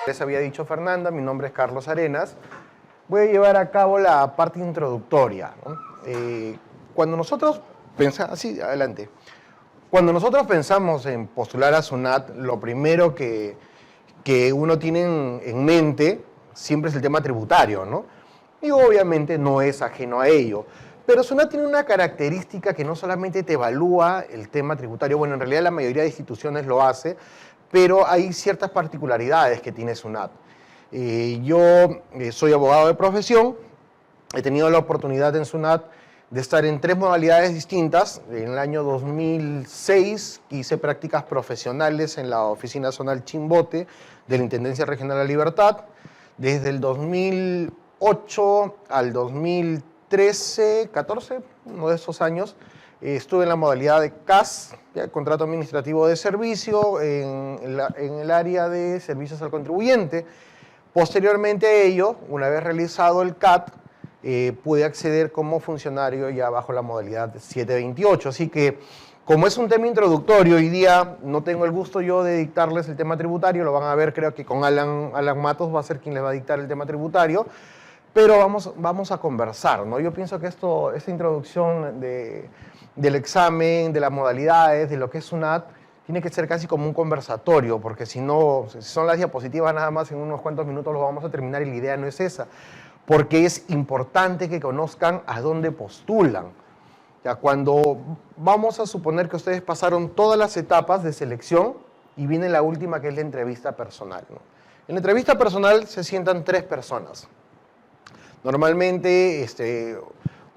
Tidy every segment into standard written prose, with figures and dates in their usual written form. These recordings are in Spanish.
Les había dicho Fernanda, mi nombre es Carlos Arenas. Voy a llevar a cabo la parte introductoria, ¿no? Cuando nosotros pensamos, sí, adelante. Cuando nosotros pensamos en postular a SUNAT, lo primero que uno tiene en mente siempre es el tema tributario, ¿no? Y obviamente no es ajeno a ello. Pero SUNAT tiene una característica que no solamente te evalúa el tema tributario, bueno, en realidad la mayoría de instituciones lo hace, pero hay ciertas particularidades que tiene SUNAT. Yo soy abogado de profesión, he tenido la oportunidad en SUNAT de estar en 3 modalidades distintas. En el año 2006 hice prácticas profesionales en la Oficina Zonal Chimbote de la Intendencia Regional de la Libertad. Desde el 2008 al 2013, 14, uno de esos años, estuve en la modalidad de CAS, Contrato Administrativo de Servicio, en el área de servicios al contribuyente. Posteriormente a ello, una vez realizado el CAT, pude acceder como funcionario ya bajo la modalidad 728. Así que, como es un tema introductorio, hoy día no tengo el gusto yo de dictarles el tema tributario, lo van a ver, creo que con Alan Matos va a ser quien les va a dictar el tema tributario, pero vamos a conversar, ¿no? Yo pienso que esta introducción del examen, de las modalidades, de lo que es SUNAT, tiene que ser casi como un conversatorio, porque si no, si son las diapositivas nada más, en unos cuantos minutos lo vamos a terminar y la idea no es esa, porque es importante que conozcan a dónde postulan. Ya, cuando vamos a suponer que ustedes pasaron todas las etapas de selección y viene la última, que es la entrevista personal, ¿no? En la entrevista personal se sientan 3 personas. Normalmente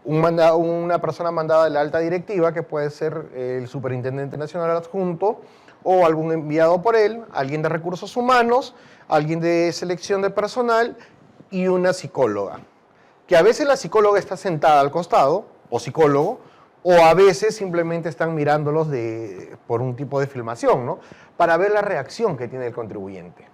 una persona mandada de la alta directiva, que puede ser el superintendente nacional adjunto o algún enviado por él, alguien de recursos humanos, alguien de selección de personal y una psicóloga. Que a veces la psicóloga está sentada al costado, o psicólogo, o a veces simplemente están mirándolos por un tipo de filmación, ¿no? Para ver la reacción que tiene el contribuyente.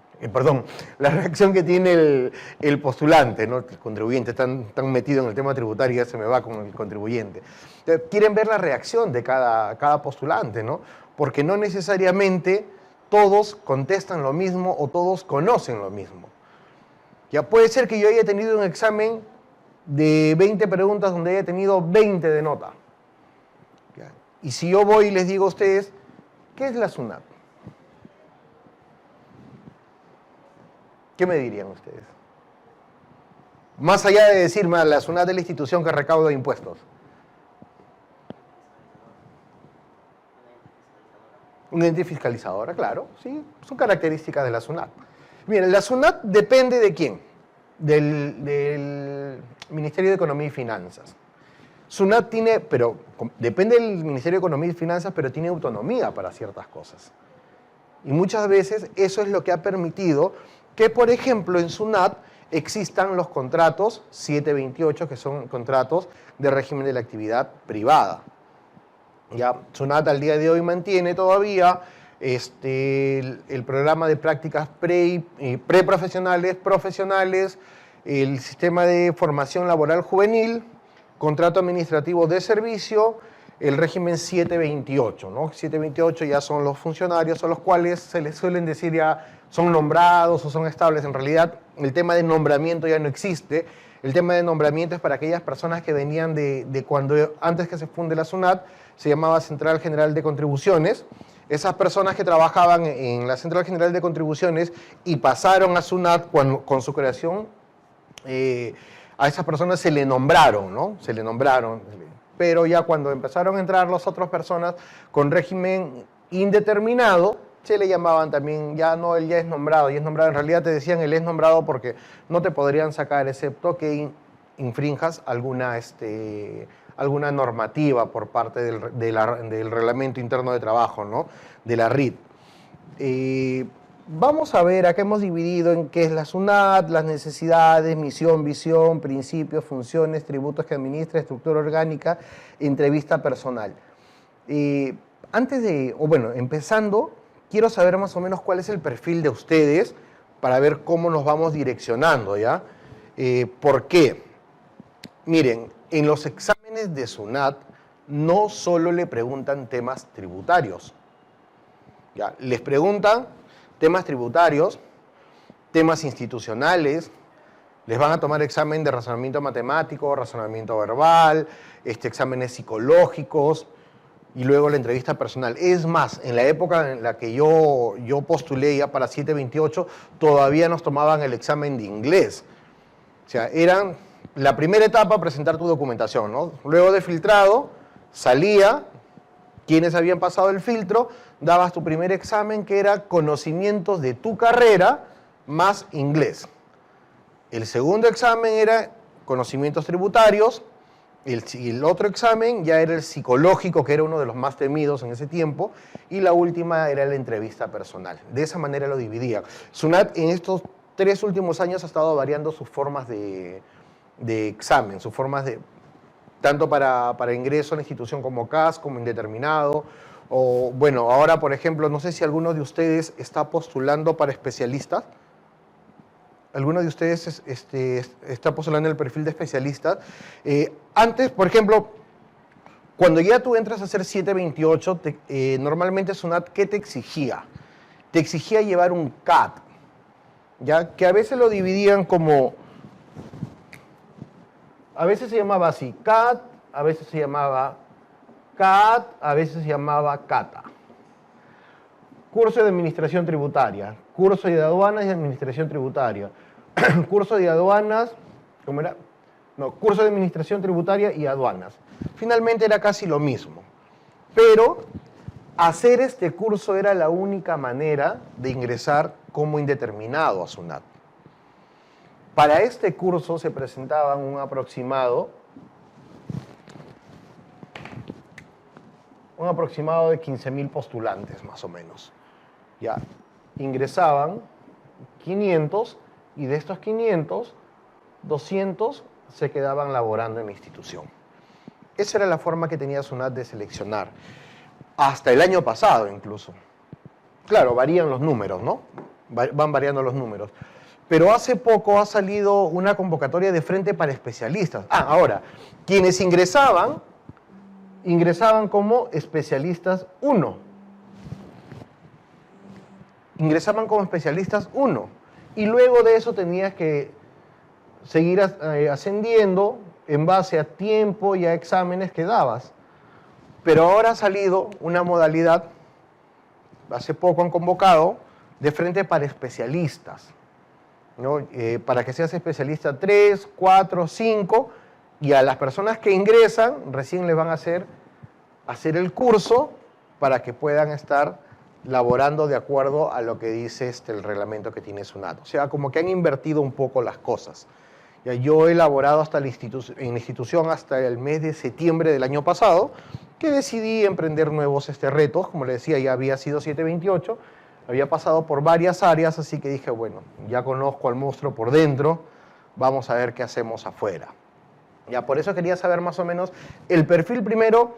La reacción que tiene el postulante, ¿no? El contribuyente, tan metido en el tema tributario, ya se me va con el contribuyente. Entonces, quieren ver la reacción de cada postulante, ¿no? Porque no necesariamente todos contestan lo mismo o todos conocen lo mismo. Ya puede ser que yo haya tenido un examen de 20 preguntas donde haya tenido 20 de nota. ¿Ya? Y si yo voy y les digo a ustedes, ¿qué es la SUNAT? ¿Qué me dirían ustedes? Más allá de decirme, la SUNAT es la institución que recauda impuestos. Un ente fiscalizadora, claro, sí, son características de la SUNAT. Miren, la SUNAT depende ¿de quién? Del Ministerio de Economía y Finanzas. SUNAT depende del Ministerio de Economía y Finanzas, pero tiene autonomía para ciertas cosas. Y muchas veces eso es lo que ha permitido que, por ejemplo, en SUNAT existan los contratos 728, que son contratos de régimen de la actividad privada. Ya, SUNAT al día de hoy mantiene todavía el programa de prácticas preprofesionales, profesionales, el sistema de formación laboral juvenil, contrato administrativo de servicio, el régimen 728, ¿no? 728 ya son los funcionarios a los cuales se les suelen decir ya son nombrados o son estables. En realidad, el tema de nombramiento ya no existe. El tema de nombramiento es para aquellas personas que venían de cuando, antes que se funde la SUNAT, se llamaba Central General de Contribuciones. Esas personas que trabajaban en la Central General de Contribuciones y pasaron a SUNAT con su creación, a esas personas se le nombraron, ¿no? Se le nombraron. Pero ya cuando empezaron a entrar las otras personas con régimen indeterminado, se le llamaban también, ya no, él ya es nombrado, y es nombrado. En realidad te decían, él es nombrado porque no te podrían sacar excepto que infrinjas alguna normativa por parte del Reglamento Interno de Trabajo, ¿no? De la RIT. Vamos a ver, acá hemos dividido en qué es la SUNAT, las necesidades, misión, visión, principios, funciones, tributos que administra, estructura orgánica, entrevista personal. Empezando, quiero saber más o menos cuál es el perfil de ustedes para ver cómo nos vamos direccionando, ¿ya? ¿Por qué? Miren, en los exámenes de SUNAT no solo le preguntan temas tributarios, ¿Ya? Les preguntan temas tributarios, temas institucionales, les van a tomar examen de razonamiento matemático, razonamiento verbal, exámenes psicológicos y luego la entrevista personal. Es más, en la época en la que yo postulé ya para 728, todavía nos tomaban el examen de inglés. O sea, eran la primera etapa presentar tu documentación, ¿no? Luego de filtrado, salía quienes habían pasado el filtro, dabas tu primer examen que era conocimientos de tu carrera más inglés. El segundo examen era conocimientos tributarios, el otro examen ya era el psicológico, que era uno de los más temidos en ese tiempo, y la última era la entrevista personal. De esa manera lo dividían. SUNAT en estos 3 últimos años ha estado variando sus formas de examen, sus formas de, tanto para ingreso a la institución como CAS, como indeterminado, o bueno, ahora por ejemplo, no sé si alguno de ustedes está postulando para especialistas. ¿Alguno de ustedes está postulando el perfil de especialistas? Antes, por ejemplo, cuando ya tú entras a hacer 728, normalmente SUNAT, ¿qué te exigía? Te exigía llevar un CAT, ¿ya? Que a veces lo dividían como... A veces se llamaba así, CAT, a veces se llamaba CAT, a veces se llamaba CATA. Curso de Administración Tributaria, curso de Aduanas y Administración Tributaria, curso de Aduanas, ¿cómo era? No, curso de Administración Tributaria y Aduanas. Finalmente era casi lo mismo, pero hacer este curso era la única manera de ingresar como indeterminado a SUNAT. Para este curso se presentaban un aproximado de 15.000 postulantes, más o menos. Ya, ingresaban 500 y de estos 500, 200 se quedaban laborando en la institución. Esa era la forma que tenía SUNAT de seleccionar. Hasta el año pasado, incluso. Claro, varían los números, ¿no? Van variando los números. Pero hace poco ha salido una convocatoria de frente para especialistas. Ahora, quienes ingresaban como especialistas 1. Ingresaban como especialistas 1. Y luego de eso tenías que seguir ascendiendo en base a tiempo y a exámenes que dabas. Pero ahora ha salido una modalidad, hace poco han convocado, de frente para especialistas, ¿no? Para que seas especialista 3, 4, 5, y a las personas que ingresan recién les van a hacer el curso para que puedan estar laborando de acuerdo a lo que dice el reglamento que tiene SUNAT. O sea, como que han invertido un poco las cosas. Ya, yo he laborado en la institución hasta el mes de septiembre del año pasado, que decidí emprender nuevos retos. Como le decía, ya había sido 728, había pasado por varias áreas, así que dije, bueno, ya conozco al monstruo por dentro, vamos a ver qué hacemos afuera. Ya, por eso quería saber más o menos el perfil primero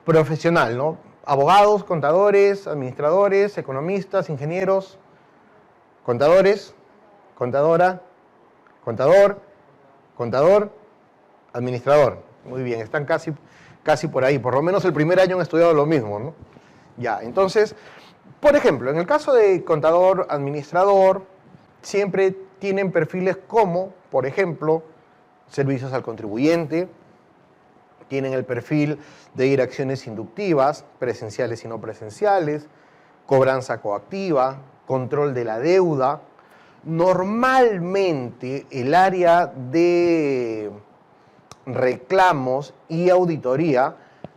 profesional, ¿no? Abogados, contadores, administradores, economistas, ingenieros, contadores, contadora, contador, administrador. Muy bien, están casi por ahí. Por lo menos el primer año han estudiado lo mismo, ¿no? Ya, entonces, por ejemplo, en el caso de contador, administrador, siempre tienen perfiles como, por ejemplo, servicios al contribuyente, tienen el perfil de ir a acciones inductivas, presenciales y no presenciales, cobranza coactiva, control de la deuda. Normalmente el área de reclamos y auditoría,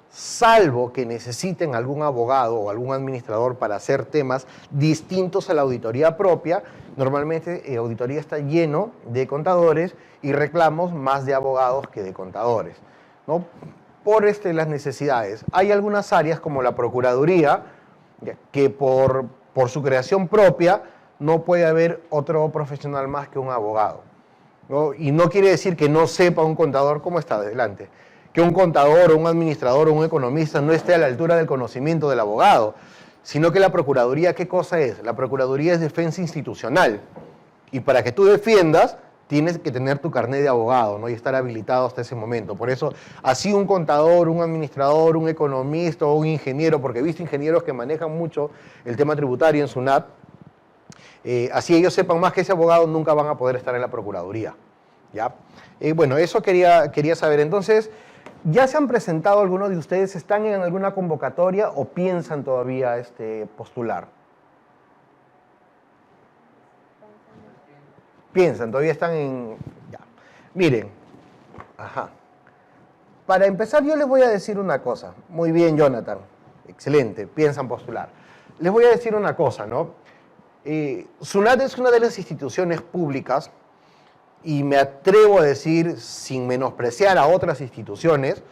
salvo que necesiten algún abogado o algún administrador para hacer temas distintos a la auditoría propia, normalmente auditoría está lleno de contadores y reclamos más de abogados que de contadores, ¿no? Por las necesidades. Hay algunas áreas como la Procuraduría que por su creación propia no puede haber otro profesional más que un abogado, ¿no? Y no quiere decir que no sepa un contador cómo está adelante, que un contador o un administrador o un economista no esté a la altura del conocimiento del abogado, sino que la Procuraduría, ¿qué cosa es? La Procuraduría es defensa institucional. Y para que tú defiendas, tienes que tener tu carnet de abogado, ¿no? Y estar habilitado hasta ese momento. Por eso, así un contador, un administrador, un economista o un ingeniero, porque he visto ingenieros que manejan mucho el tema tributario en SUNAT, así ellos sepan más que ese abogado, nunca van a poder estar en la Procuraduría, ¿ya? Bueno, eso quería saber. Entonces, ¿ya se han presentado algunos de ustedes? ¿Están en alguna convocatoria o piensan todavía postular? Piensan, todavía están en... Ya. Miren, ajá. Para empezar, yo les voy a decir una cosa. Muy bien, Jonathan. Excelente, piensan postular. Les voy a decir una cosa, ¿no? SUNAT es una de las instituciones públicas, y me atrevo a decir, sin menospreciar a otras instituciones,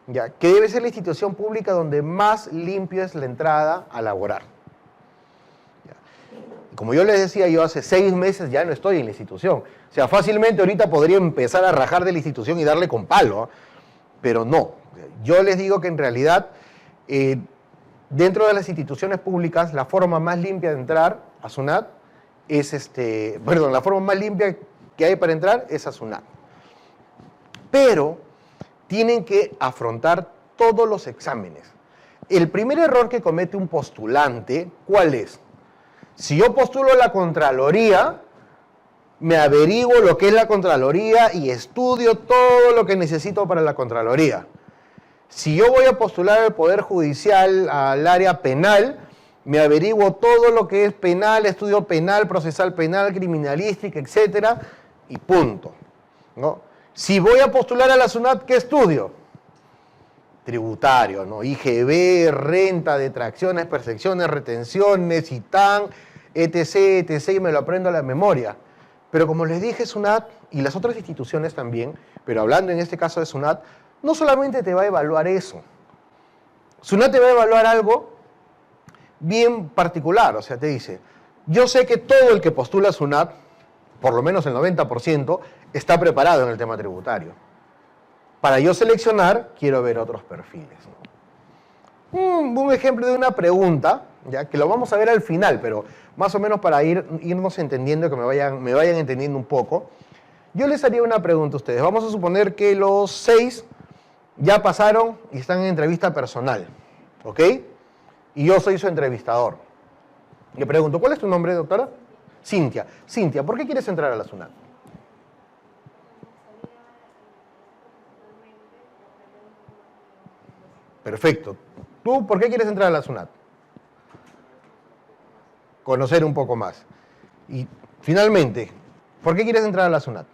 ya, que debe ser la institución pública donde más limpio es la entrada a laborar. Como yo les decía, yo hace 6 meses ya no estoy en la institución. O sea, fácilmente ahorita podría empezar a rajar de la institución y darle con palo, ¿eh? Pero no. Yo les digo que en realidad, dentro de las instituciones públicas, la forma más limpia de entrar a SUNAT es la forma más limpia que hay para entrar es a SUNAT. Pero tienen que afrontar todos los exámenes. El primer error que comete un postulante, ¿cuál es? Si yo postulo la Contraloría, me averiguo lo que es la Contraloría y estudio todo lo que necesito para la Contraloría. Si yo voy a postular al Poder Judicial, al área penal, me averiguo todo lo que es penal, estudio penal, procesal penal, criminalística, etcétera, y punto, ¿no? Si voy a postular a la SUNAT, ¿qué estudio? Tributario, ¿no? IGB, renta, detracciones, percepciones, retenciones, ITAN, etc., etc., y me lo aprendo a la memoria. Pero como les dije, SUNAT y las otras instituciones también, pero hablando en este caso de SUNAT, no solamente te va a evaluar eso. SUNAT te va a evaluar algo bien particular, o sea, te dice, yo sé que todo el que postula a SUNAT, por lo menos el 90%, está preparado en el tema tributario. Para yo seleccionar, quiero ver otros perfiles, ¿no? Un ejemplo de una pregunta, ya que lo vamos a ver al final, pero más o menos para irnos entendiendo, que me vayan entendiendo un poco. Yo les haría una pregunta a ustedes. Vamos a suponer que los 6 ya pasaron y están en entrevista personal, ¿ok? Y yo soy su entrevistador. Le pregunto, ¿cuál es tu nombre, doctora? Cintia. Cintia, ¿por qué quieres entrar a la SUNAT? Perfecto. ¿Tú por qué quieres entrar a la SUNAT? Conocer un poco más. Y finalmente, ¿por qué quieres entrar a la SUNAT?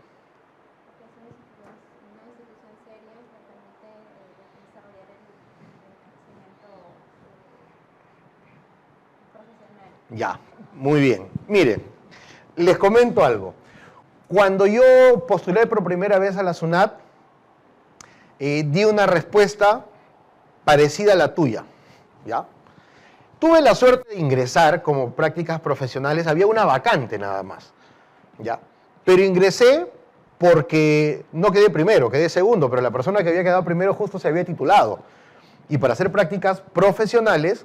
Ya, muy bien. Miren, les comento algo. Cuando yo postulé por primera vez a la SUNAT, di una respuesta parecida a la tuya, ¿ya? Tuve la suerte de ingresar como prácticas profesionales, había una vacante nada más, ¿ya? Pero ingresé porque no quedé primero, quedé segundo, pero la persona que había quedado primero justo se había titulado. Y para hacer prácticas profesionales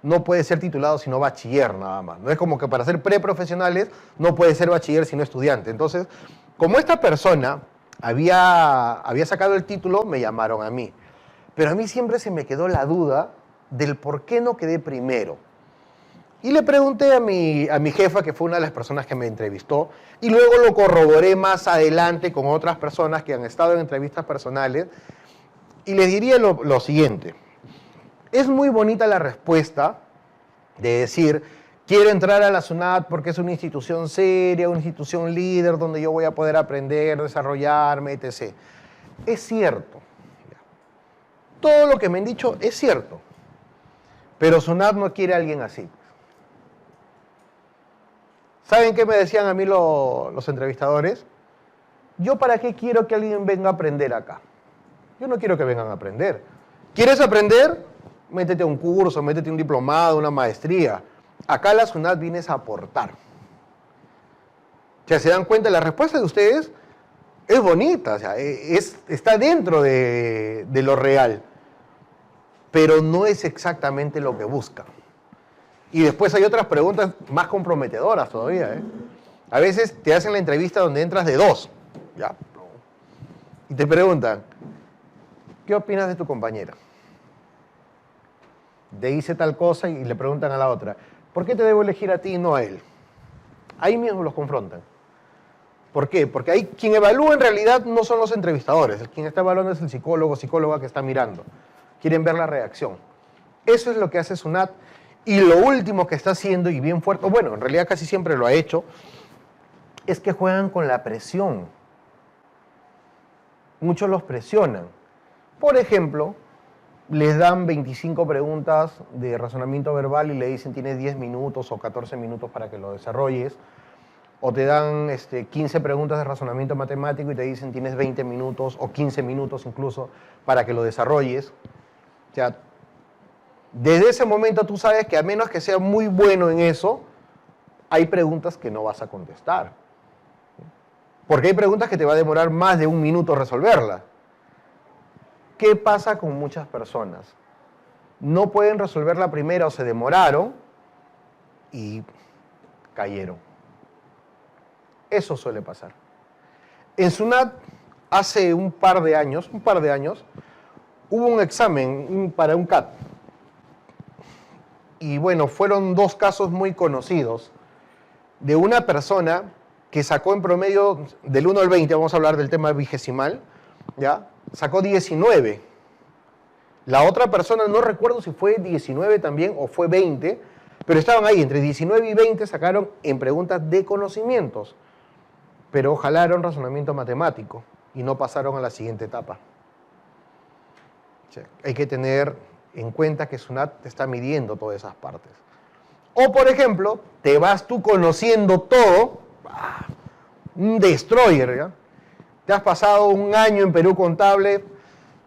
no puede ser titulado sino bachiller nada más. No es como que para hacer preprofesionales no puede ser bachiller sino estudiante. Entonces, como esta persona había sacado el título, me llamaron a mí. Pero a mí siempre se me quedó la duda del por qué no quedé primero. Y le pregunté a mi jefa, que fue una de las personas que me entrevistó, y luego lo corroboré más adelante con otras personas que han estado en entrevistas personales, y les diría lo siguiente. Es muy bonita la respuesta de decir, quiero entrar a la SUNAT porque es una institución seria, una institución líder, donde yo voy a poder aprender, desarrollarme, etc. Es cierto. Todo lo que me han dicho es cierto. Pero SUNAT no quiere a alguien así. ¿Saben qué me decían a mí los entrevistadores? ¿Yo para qué quiero que alguien venga a aprender acá? Yo no quiero que vengan a aprender. ¿Quieres aprender? Métete a un curso, métete a un diplomado, una maestría. Acá la SUNAT vienes a aportar. O sea, ¿se dan cuenta? La respuesta de ustedes es bonita, o sea, está dentro de lo real, pero no es exactamente lo que buscan. Y después hay otras preguntas más comprometedoras todavía, ¿eh? A veces te hacen la entrevista donde entras de 2. ¿ya? Y te preguntan, ¿qué opinas de tu compañera? Te dice tal cosa y le preguntan a la otra, ¿por qué te debo elegir a ti y no a él? Ahí mismo los confrontan. ¿Por qué? Porque ahí quien evalúa en realidad no son los entrevistadores, quien está evaluando es el psicólogo, psicóloga que está mirando. Quieren ver la reacción. Eso es lo que hace SUNAT. Y lo último que está haciendo, y bien fuerte, bueno, en realidad casi siempre lo ha hecho, es que juegan con la presión. Muchos los presionan. Por ejemplo, les dan 25 preguntas de razonamiento verbal y le dicen tienes 10 minutos o 14 minutos para que lo desarrolles. O te dan 15 preguntas de razonamiento matemático y te dicen tienes 20 minutos o 15 minutos incluso para que lo desarrolles. O sea, desde ese momento tú sabes que a menos que sea muy bueno en eso, hay preguntas que no vas a contestar. Porque hay preguntas que te va a demorar más de un minuto resolverlas. ¿Qué pasa con muchas personas? No pueden resolver la primera o se demoraron y cayeron. Eso suele pasar. En SUNAT, hace un par de años, hubo un examen para un CAT. Y bueno, fueron dos casos muy conocidos de una persona que sacó en promedio del 1 al 20, vamos a hablar del tema vigesimal, ¿ya? Sacó 19. La otra persona, no recuerdo si fue 19 también o fue 20, pero estaban ahí, entre 19 y 20 sacaron en preguntas de conocimientos, pero jalaron razonamiento matemático y no pasaron a la siguiente etapa. O sea, hay que tener en cuenta que SUNAT te está midiendo todas esas partes. O, por ejemplo, te vas tú conociendo todo, un destroyer, ¿ya? Te has pasado un año en Perú Contable,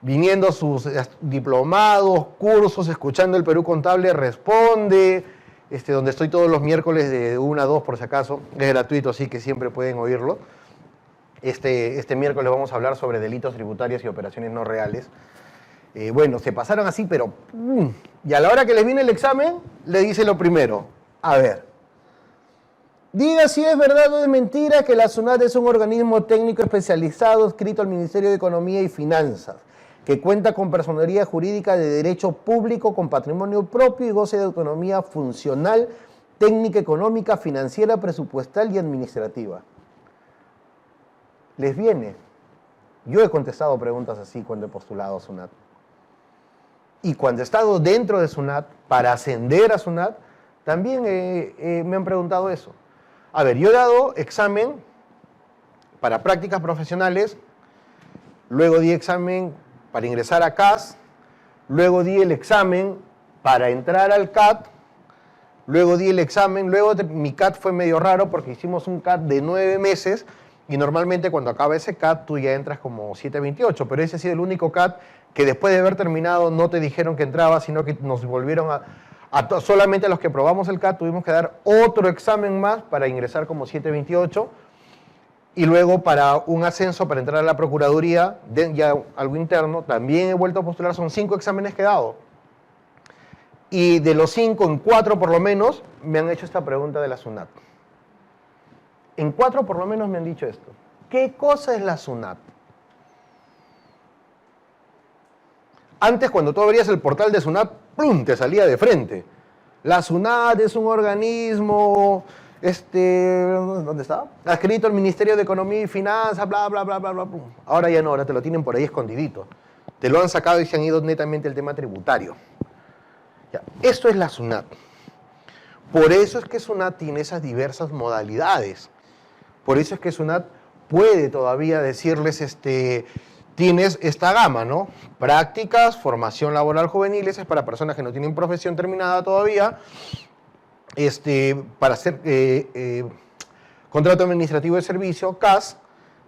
viniendo a sus diplomados, cursos, escuchando el Perú Contable Responde, donde estoy todos los miércoles de 1 a 2 por si acaso, es gratuito, así que siempre pueden oírlo. Este miércoles vamos a hablar sobre delitos tributarios y operaciones no reales. Bueno, se pasaron así, pero y a la hora que les viene el examen, le dice lo primero. A ver, diga si es verdad o es mentira que la SUNAT es un organismo técnico especializado adscrito al Ministerio de Economía y Finanzas, que cuenta con personería jurídica de derecho público, con patrimonio propio y goce de autonomía funcional, técnica, económica, financiera, presupuestal y administrativa. ¿Les viene? Yo he contestado preguntas así cuando he postulado a SUNAT. Y cuando he estado dentro de SUNAT, para ascender a SUNAT, también me han preguntado eso. A ver, yo he dado examen para prácticas profesionales, luego di examen para ingresar a CAS, luego di el examen para entrar al CAT, luego di el examen, mi CAT fue medio raro porque hicimos un CAT de 9 meses y normalmente cuando acaba ese CAT tú ya entras como 728, pero ese ha sido el único CAT que después de haber terminado no te dijeron que entraba, sino que nos volvieron solamente a los que probamos el CAT tuvimos que dar otro examen más para ingresar como 728 y luego para un ascenso para entrar a la Procuraduría, ya algo interno, también he vuelto a postular, son 5 exámenes que he dado. Y de los 5, en 4 por lo menos, me han hecho esta pregunta de la SUNAT. En 4 por lo menos me han dicho esto. ¿Qué cosa es la SUNAT? Antes, cuando tú abrías el portal de SUNAT, ¡plum!, te salía de frente. La SUNAT es un organismo, ¿dónde está? Adscrito al Ministerio de Economía y Finanzas, bla, bla, bla, bla, bla. Plum. Ahora ya no, ahora te lo tienen por ahí escondidito. Te lo han sacado y se han ido netamente al tema tributario. Ya, esto es la SUNAT. Por eso es que SUNAT tiene esas diversas modalidades. Por eso es que SUNAT puede todavía decirles, tienes esta gama, ¿no? Prácticas, formación laboral juvenil, esa es para personas que no tienen profesión terminada todavía, para hacer contrato administrativo de servicio, CAS,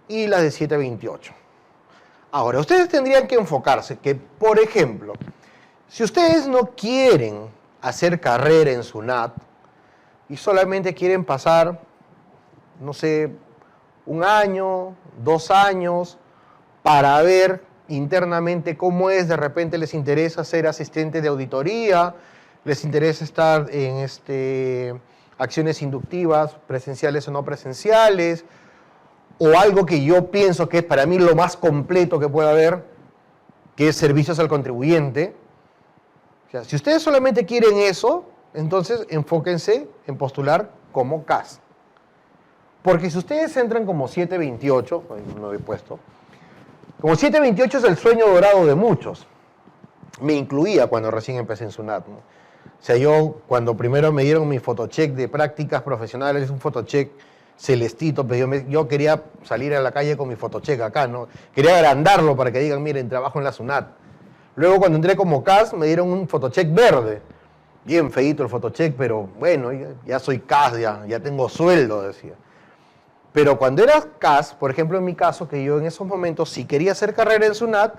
y las de 728. Ahora, ustedes tendrían que enfocarse que, por ejemplo, si ustedes no quieren hacer carrera en SUNAT y solamente quieren pasar, no sé, 1 año, 2 años, para ver internamente cómo es, de repente les interesa ser asistente de auditoría, les interesa estar en, acciones inductivas, presenciales o no presenciales, o algo que yo pienso que es para mí lo más completo que puede haber, que es servicios al contribuyente. O sea, si ustedes solamente quieren eso, entonces enfóquense en postular como CAS. Porque si ustedes entran como 728, no lo he puesto, como 728 es el sueño dorado de muchos. Me incluía cuando recién empecé en SUNAT, ¿no? O sea, yo cuando primero me dieron mi fotocheck de prácticas profesionales, un fotocheck celestito, pero yo quería salir a la calle con mi fotocheck acá, ¿no? Quería agrandarlo para que digan, miren, trabajo en la SUNAT. Luego cuando entré como CAS me dieron un fotocheck verde. Bien feíto el fotocheck, pero bueno, ya soy CAS, ya tengo sueldo, decía. Pero cuando eras CAS, por ejemplo en mi caso, que yo en esos momentos, si quería hacer carrera en SUNAT,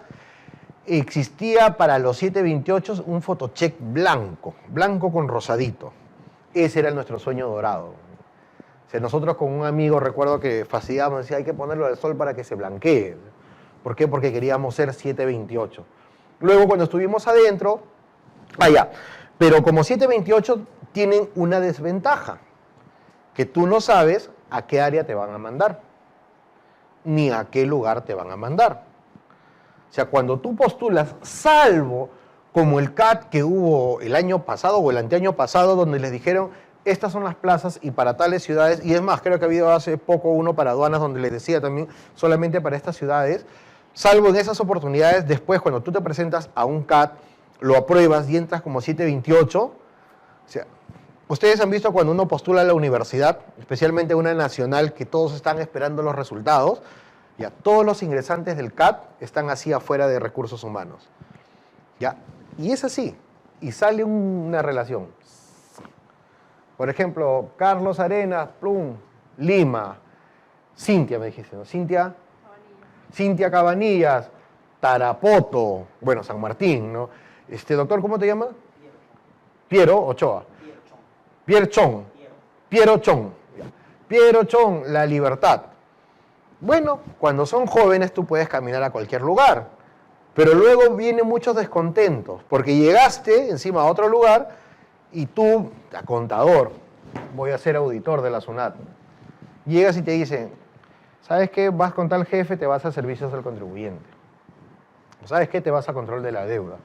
existía para los 728 un fotocheck blanco, blanco con rosadito. Ese era nuestro sueño dorado. O sea, nosotros con un amigo, recuerdo que fastidiábamos, decía, hay que ponerlo al sol para que se blanquee. ¿Por qué? Porque queríamos ser 728. Luego, cuando estuvimos adentro, pero como 728 tienen una desventaja, que tú no sabes a qué área te van a mandar, ni a qué lugar te van a mandar. O sea, cuando tú postulas, salvo como el CAT que hubo el año pasado o el anteaño pasado, donde les dijeron, estas son las plazas y para tales ciudades, y es más, creo que ha habido hace poco uno para aduanas donde les decía también, solamente para estas ciudades, salvo en esas oportunidades, después cuando tú te presentas a un CAT, lo apruebas y entras como 728, o sea, ustedes han visto cuando uno postula a la universidad, especialmente una nacional que todos están esperando los resultados, ya todos los ingresantes del CAT están así afuera de recursos humanos. ¿Ya? Y es así, y sale una relación. Por ejemplo, Carlos Arenas, Plum, Lima, Cintia me dijiste, ¿no? Cintia Cabanillas, Tarapoto, bueno, San Martín, ¿no? Doctor, ¿cómo te llamas? Piero Ochoa. Piero Chong, La Libertad. Bueno, cuando son jóvenes tú puedes caminar a cualquier lugar, pero luego vienen muchos descontentos, porque llegaste encima a otro lugar y tú, contador, voy a ser auditor de la SUNAT, llegas y te dicen, ¿sabes qué? Vas con tal jefe, te vas a servicios al contribuyente. ¿Sabes qué? Te vas a control de la deuda.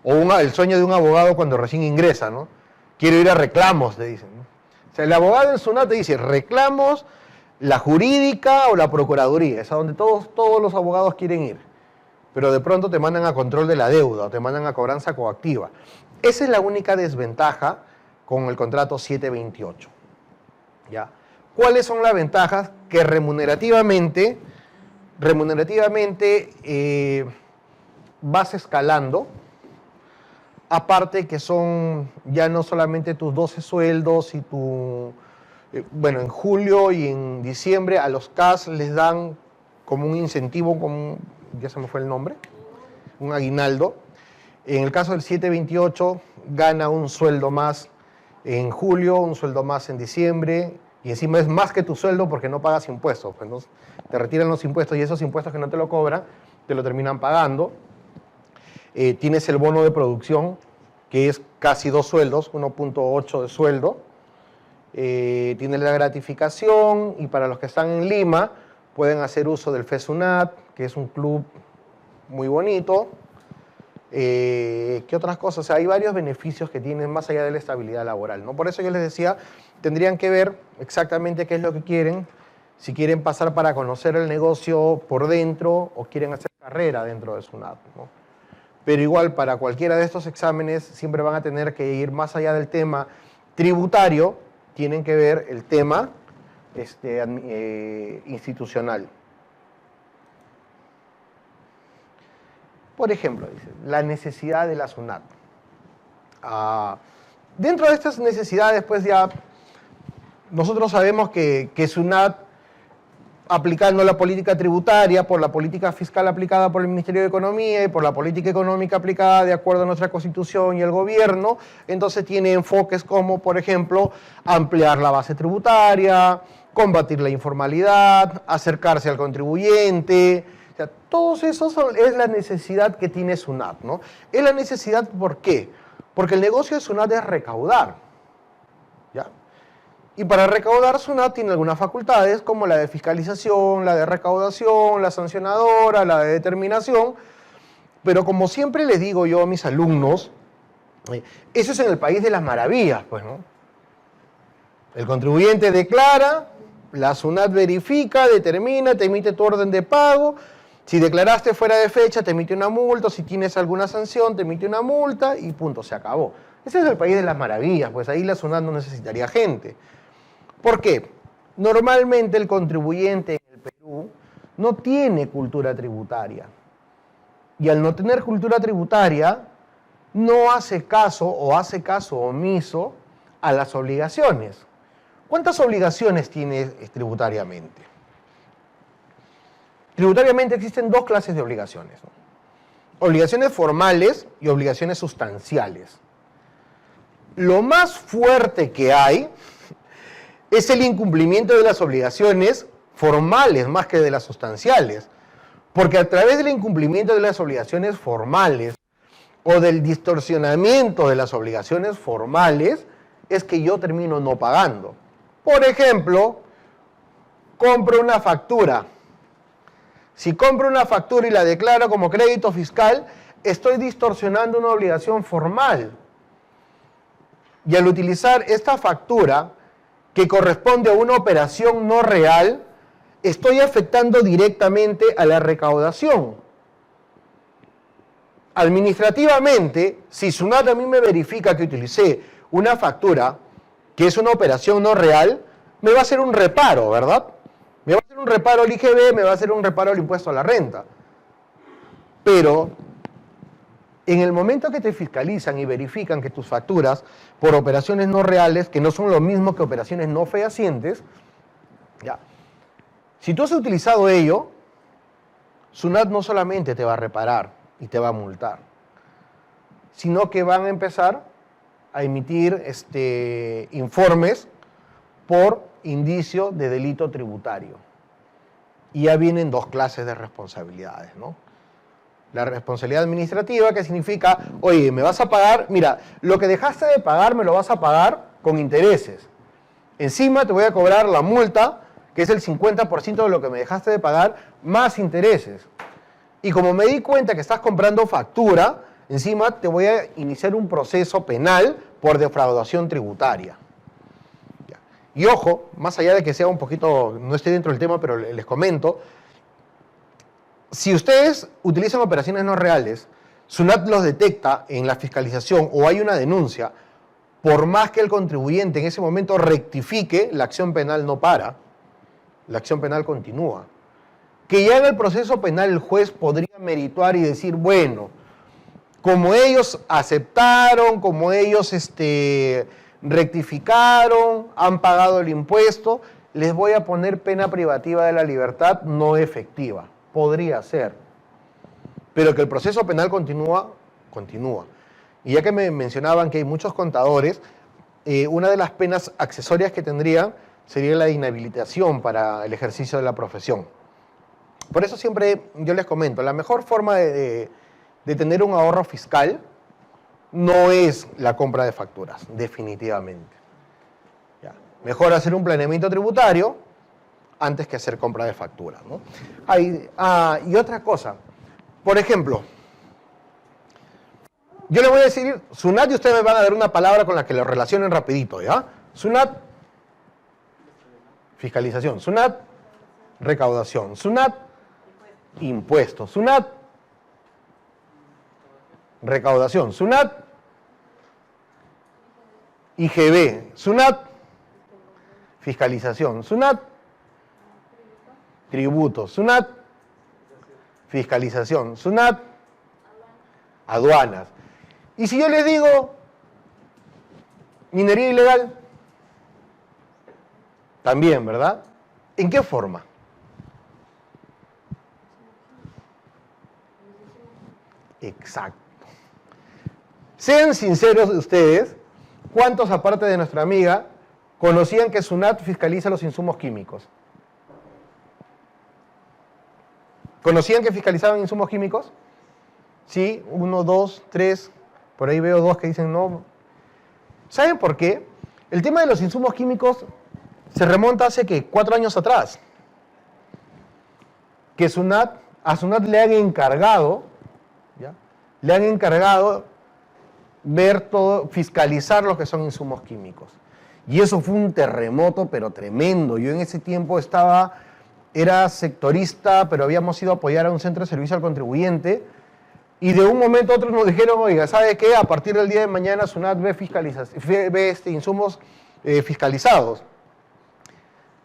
O el sueño de un abogado cuando recién ingresa, ¿no? Quiero ir a reclamos, te dicen, ¿no? O sea, el abogado en SUNAT te dice, reclamos, la jurídica o la procuraduría, es a donde todos los abogados quieren ir. Pero de pronto te mandan a control de la deuda, o te mandan a cobranza coactiva. Esa es la única desventaja con el contrato 728. ¿Ya? ¿Cuáles son las ventajas? Que remunerativamente vas escalando, aparte que son ya no solamente tus 12 sueldos y bueno, en julio y en diciembre a los CAS les dan como un incentivo, ya se me fue el nombre, un aguinaldo. En el caso del 728 gana un sueldo más en julio, un sueldo más en diciembre, y encima es más que tu sueldo porque no pagas impuestos. Pues, ¿no? Te retiran los impuestos y esos impuestos que no te lo cobran, te lo terminan pagando. Tienes el bono de producción, que es casi 2 sueldos, 1.8 de sueldo. Tienes la gratificación, y para los que están en Lima, pueden hacer uso del FESUNAT, que es un club muy bonito. ¿Qué otras cosas? O sea, hay varios beneficios que tienen más allá de la estabilidad laboral, ¿no? Por eso yo les decía, tendrían que ver exactamente qué es lo que quieren, si quieren pasar para conocer el negocio por dentro o quieren hacer carrera dentro de SUNAT, ¿no? Pero igual, para cualquiera de estos exámenes siempre van a tener que ir más allá del tema tributario, tienen que ver el tema institucional. Por ejemplo, dice, la necesidad de la SUNAT. Dentro de estas necesidades, pues ya nosotros sabemos que SUNAT, aplicando la política tributaria, por la política fiscal aplicada por el Ministerio de Economía y por la política económica aplicada de acuerdo a nuestra Constitución y el gobierno, entonces tiene enfoques como, por ejemplo, ampliar la base tributaria, combatir la informalidad, acercarse al contribuyente. O sea, todos esos es la necesidad que tiene SUNAT, ¿no? Es la necesidad, ¿por qué? Porque el negocio de SUNAT es recaudar, ¿ya? Y para recaudar, SUNAT tiene algunas facultades, como la de fiscalización, la de recaudación, la sancionadora, la de determinación. Pero como siempre les digo yo a mis alumnos, eso es en el país de las maravillas, pues, ¿no? El contribuyente declara, la SUNAT verifica, determina, te emite tu orden de pago. Si declaraste fuera de fecha, te emite una multa. Si tienes alguna sanción, te emite una multa y punto, se acabó. Ese es el país de las maravillas, pues ahí la SUNAT no necesitaría gente. ¿Por qué? Normalmente el contribuyente en el Perú no tiene cultura tributaria. Y al no tener cultura tributaria, no hace caso o hace caso omiso a las obligaciones. ¿Cuántas obligaciones tiene tributariamente? Tributariamente existen dos clases de obligaciones, ¿no? Obligaciones formales y obligaciones sustanciales. Lo más fuerte que hay es el incumplimiento de las obligaciones formales más que de las sustanciales. Porque a través del incumplimiento de las obligaciones formales o del distorsionamiento de las obligaciones formales es que yo termino no pagando. Por ejemplo, compro una factura. Si compro una factura y la declaro como crédito fiscal, estoy distorsionando una obligación formal. Y al utilizar esta factura, que corresponde a una operación no real, estoy afectando directamente a la recaudación. Administrativamente, si SUNAT a mí me verifica que utilicé una factura, que es una operación no real, me va a hacer un reparo, ¿verdad? Me va a hacer un reparo al IGB, me va a hacer un reparo al impuesto a la renta. Pero en el momento que te fiscalizan y verifican que tus facturas por operaciones no reales, que no son lo mismo que operaciones no fehacientes, ya, si tú has utilizado ello, SUNAT no solamente te va a reparar y te va a multar, sino que van a empezar a emitir informes por indicio de delito tributario. Y ya vienen dos clases de responsabilidades, ¿no? La responsabilidad administrativa, que significa, oye, me vas a pagar, mira, lo que dejaste de pagar me lo vas a pagar con intereses. Encima te voy a cobrar la multa, que es el 50% de lo que me dejaste de pagar, más intereses. Y como me di cuenta que estás comprando factura, encima te voy a iniciar un proceso penal por defraudación tributaria. Y ojo, más allá de que sea un poquito, no estoy dentro del tema, pero les comento, si ustedes utilizan operaciones no reales, SUNAT los detecta en la fiscalización o hay una denuncia, por más que el contribuyente en ese momento rectifique, la acción penal no para, la acción penal continúa. Que ya en el proceso penal el juez podría merituar y decir, bueno, como ellos aceptaron, como ellos rectificaron, han pagado el impuesto, les voy a poner pena privativa de la libertad no efectiva. Podría ser. Pero que el proceso penal continúa, continúa. Y ya que me mencionaban que hay muchos contadores, una de las penas accesorias que tendrían sería la inhabilitación para el ejercicio de la profesión. Por eso siempre yo les comento, la mejor forma de tener un ahorro fiscal no es la compra de facturas, definitivamente. Ya. Mejor hacer un planeamiento tributario antes que hacer compra de facturas, ¿no? Y otra cosa, por ejemplo, yo les voy a decir SUNAT y ustedes me van a dar una palabra con la que lo relacionen rapidito, ¿ya? SUNAT, fiscalización. SUNAT, recaudación. SUNAT, impuestos. SUNAT, recaudación. SUNAT, IGB. SUNAT, fiscalización. SUNAT, tributos. SUNAT, fiscalización. SUNAT, aduanas. Y si yo les digo minería ilegal, también, ¿verdad? ¿En qué forma? Exacto. Sean sinceros ustedes, ¿cuántos, aparte de nuestra amiga, conocían que SUNAT fiscaliza los insumos químicos? ¿Conocían que fiscalizaban insumos químicos? Sí, 1, 2, 3, por ahí veo 2 que dicen no. ¿Saben por qué? El tema de los insumos químicos se remonta hace, ¿qué? 4 años atrás. Que a SUNAT le han encargado, ¿ya? Le han encargado ver todo, fiscalizar lo que son insumos químicos. Y eso fue un terremoto, pero tremendo. Yo en ese tiempo era sectorista, pero habíamos ido a apoyar a un centro de servicio al contribuyente, y de un momento a otro nos dijeron, oiga, ¿sabe qué? A partir del día de mañana SUNAT ve insumos fiscalizados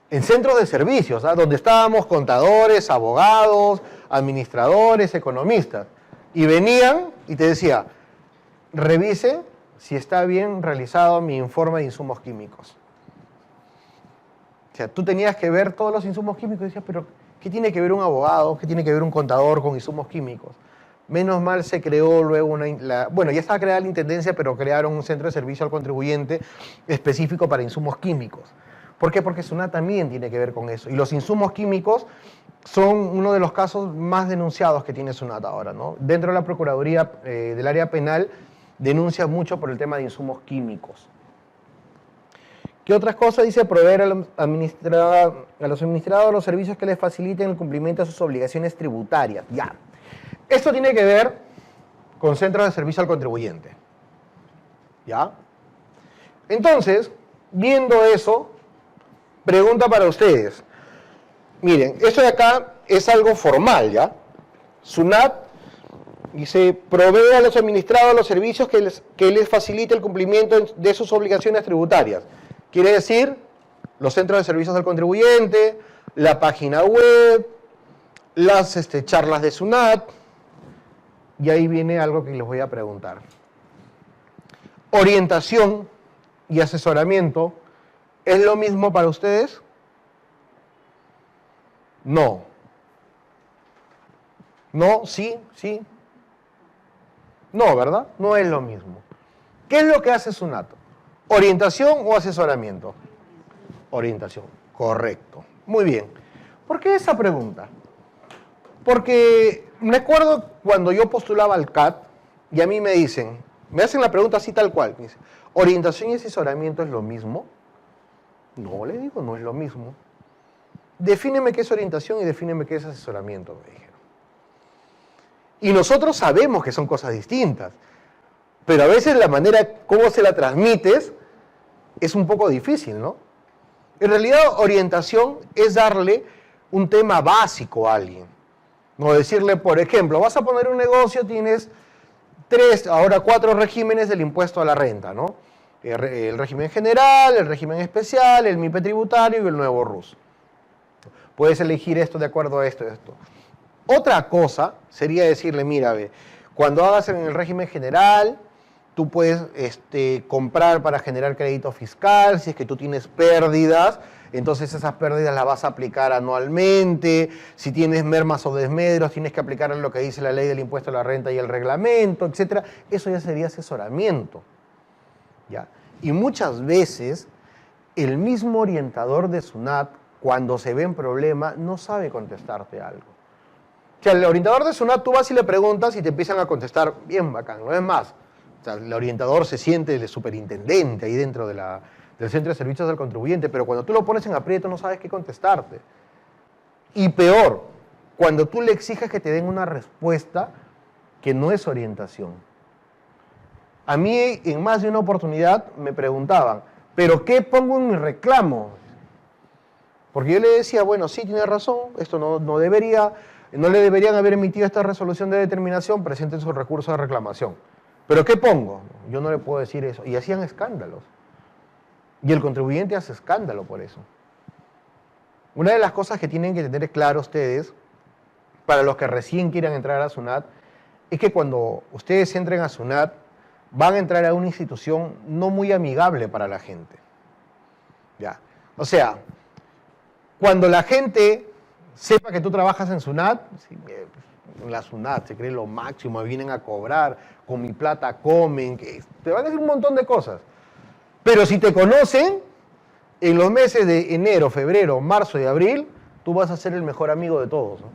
en centros de servicios, donde estábamos contadores, abogados, administradores, economistas. Y venían y te decía, revise si está bien realizado mi informe de insumos químicos. O sea, tú tenías que ver todos los insumos químicos y decías, pero ¿qué tiene que ver un abogado? ¿Qué tiene que ver un contador con insumos químicos? Menos mal se creó luego bueno, ya estaba creada la intendencia, pero crearon un centro de servicio al contribuyente específico para insumos químicos. ¿Por qué? Porque SUNAT también tiene que ver con eso. Y los insumos químicos son uno de los casos más denunciados que tiene SUNAT ahora, ¿no? Dentro de la Procuraduría del área penal denuncia mucho por el tema de insumos químicos. ¿Qué otras cosas? Dice proveer a los administradores los servicios que les faciliten el cumplimiento de sus obligaciones tributarias. Ya. Esto tiene que ver con centros de servicio al contribuyente. ¿Ya? Entonces, viendo eso, pregunta para ustedes. Miren, esto de acá es algo formal, ¿ya? SUNAT dice, provee a los administrados los servicios que les facilite el cumplimiento de sus obligaciones tributarias. Quiere decir, los centros de servicios al contribuyente, la página web, las charlas de SUNAT, y ahí viene algo que les voy a preguntar. ¿Orientación y asesoramiento es lo mismo para ustedes? No. ¿No? ¿Sí? ¿Sí? No, ¿verdad? No es lo mismo. ¿Qué es lo que hace SUNAT? ¿Orientación o asesoramiento? Orientación, correcto. Muy bien. ¿Por qué esa pregunta? Porque me acuerdo cuando yo postulaba al CAT y a mí me hacen la pregunta así tal cual. Me dicen, ¿orientación y asesoramiento es lo mismo? No, le digo, no es lo mismo. Defíneme qué es orientación y defíneme qué es asesoramiento, me dijeron. Y nosotros sabemos que son cosas distintas, pero a veces la manera como se la transmites es un poco difícil, ¿no? En realidad, orientación es darle un tema básico a alguien. No decirle, por ejemplo, vas a poner un negocio, tienes 4 regímenes del impuesto a la renta, ¿no? El régimen general, el régimen especial, el MIPE tributario y el nuevo RUS. Puedes elegir esto de acuerdo a esto y esto. Otra cosa sería decirle, mira, cuando hagas en el régimen general, tú puedes comprar para generar crédito fiscal. Si es que tú tienes pérdidas, entonces esas pérdidas las vas a aplicar anualmente. Si tienes mermas o desmedros, tienes que aplicar lo que dice la ley del impuesto a la renta y el reglamento, etc. Eso ya sería asesoramiento, ¿ya? Y muchas veces el mismo orientador de SUNAT, cuando se ve en problema, no sabe contestarte algo. O sea, el orientador de SUNAT, tú vas y le preguntas y te empiezan a contestar bien bacán, no es más. O sea, el orientador se siente el superintendente ahí dentro del centro de servicios al contribuyente, pero cuando tú lo pones en aprieto no sabes qué contestarte. Y peor, cuando tú le exiges que te den una respuesta que no es orientación. A mí en más de una oportunidad me preguntaban, ¿pero qué pongo en mi reclamo? Porque yo le decía, bueno, sí, tiene razón, esto no le deberían haber emitido esta resolución de determinación, presenten su recurso de reclamación. ¿Pero qué pongo? Yo no le puedo decir eso. Y hacían escándalos. Y el contribuyente hace escándalo por eso. Una de las cosas que tienen que tener claro ustedes, para los que recién quieran entrar a SUNAT, es que cuando ustedes entren a SUNAT, van a entrar a una institución no muy amigable para la gente. ¿Ya? O sea, cuando la gente sepa que tú trabajas en SUNAT, en la SUNAT se cree lo máximo, vienen a cobrar, con mi plata comen, te van a decir un montón de cosas. Pero si te conocen, en los meses de enero, febrero, marzo y abril, tú vas a ser el mejor amigo de todos, ¿no?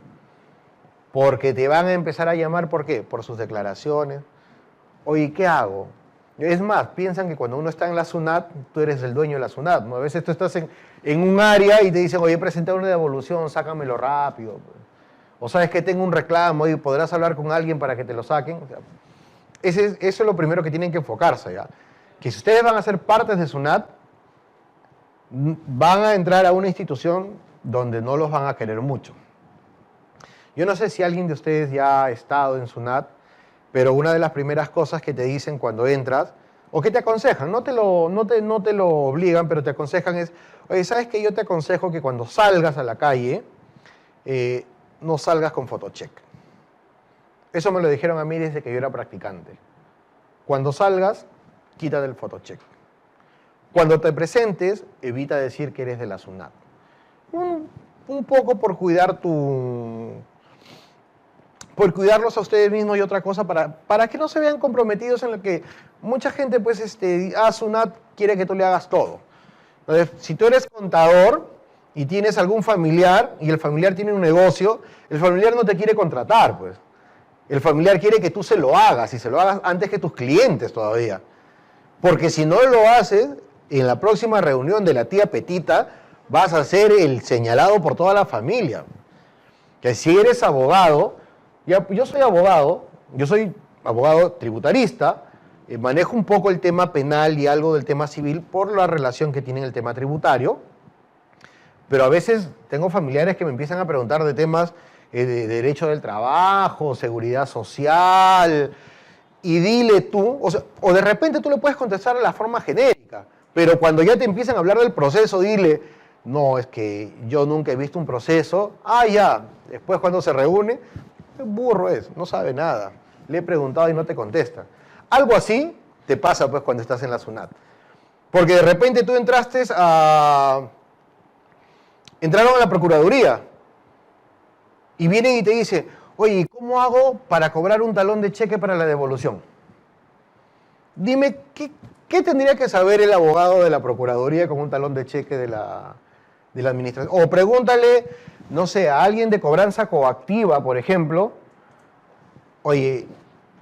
Porque te van a empezar a llamar, ¿por qué? Por sus declaraciones. Oye, ¿qué hago? Es más, piensan que cuando uno está en la SUNAT, tú eres el dueño de la SUNAT, ¿no? A veces tú estás en un área y te dicen, oye, he presentado una devolución, sácamelo rápido. O sabes que tengo un reclamo y podrás hablar con alguien para que te lo saquen. O sea, eso es lo primero que tienen que enfocarse, ¿ya? Que si ustedes van a ser partes de SUNAT, van a entrar a una institución donde no los van a querer mucho. Yo no sé si alguien de ustedes ya ha estado en SUNAT, pero una de las primeras cosas que te dicen cuando entras, o que te aconsejan, no te lo obligan, pero te aconsejan es, oye, ¿sabes qué? Yo te aconsejo que cuando salgas a la calle, no salgas con photocheck. Eso me lo dijeron a mí desde que yo era practicante. Cuando salgas, quítate el photocheck. Cuando te presentes, evita decir que eres de la SUNAT. Un poco por cuidar por cuidarlos a ustedes mismos y otra cosa para que no se vean comprometidos en lo que mucha gente, pues, SUNAT quiere que tú le hagas todo. Entonces, si tú eres contador y tienes algún familiar y el familiar tiene un negocio, el familiar no te quiere contratar, pues. El familiar quiere que tú se lo hagas y se lo hagas antes que tus clientes todavía. Porque si no lo haces, en la próxima reunión de la tía Petita vas a ser el señalado por toda la familia. Que si eres abogado, yo soy abogado tributarista, manejo un poco el tema penal y algo del tema civil por la relación que tiene el tema tributario, pero a veces tengo familiares que me empiezan a preguntar de temas de derecho del trabajo, seguridad social, y dile tú, o de repente tú le puedes contestar de la forma genérica, pero cuando ya te empiezan a hablar del proceso, dile, no, es que yo nunca he visto un proceso, ya, después cuando se reúne, burro es, no sabe nada, le he preguntado y no te contesta. Algo así te pasa pues cuando estás en la SUNAT, porque de repente tú entraron a la Procuraduría y vienen y te dicen, oye, ¿cómo hago para cobrar un talón de cheque para la devolución? Dime, ¿qué tendría que saber el abogado de la Procuraduría con un talón de cheque de la administración? O pregúntale, no sé, a alguien de cobranza coactiva, por ejemplo, oye,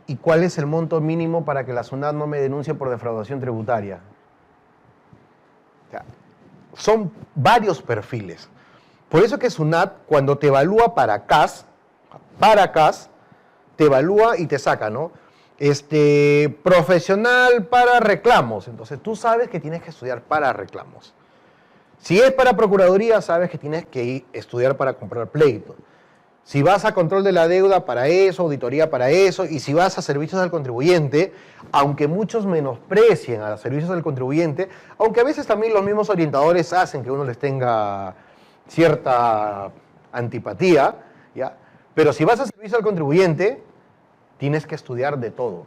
¿y cuál es el monto mínimo para que la SUNAT no me denuncie por defraudación tributaria? O sea, son varios perfiles. Por eso que SUNAT, cuando te evalúa para CAS, te evalúa y te saca, ¿no? Profesional para reclamos. Entonces tú sabes que tienes que estudiar para reclamos. Si es para Procuraduría, sabes que tienes que estudiar para comprar pleito. Si vas a control de la deuda, para eso, auditoría para eso, y si vas a servicios al contribuyente, aunque muchos menosprecien a los servicios al contribuyente, aunque a veces también los mismos orientadores hacen que uno les tenga cierta antipatía, ¿ya? Pero si vas a servicio al contribuyente, tienes que estudiar de todo.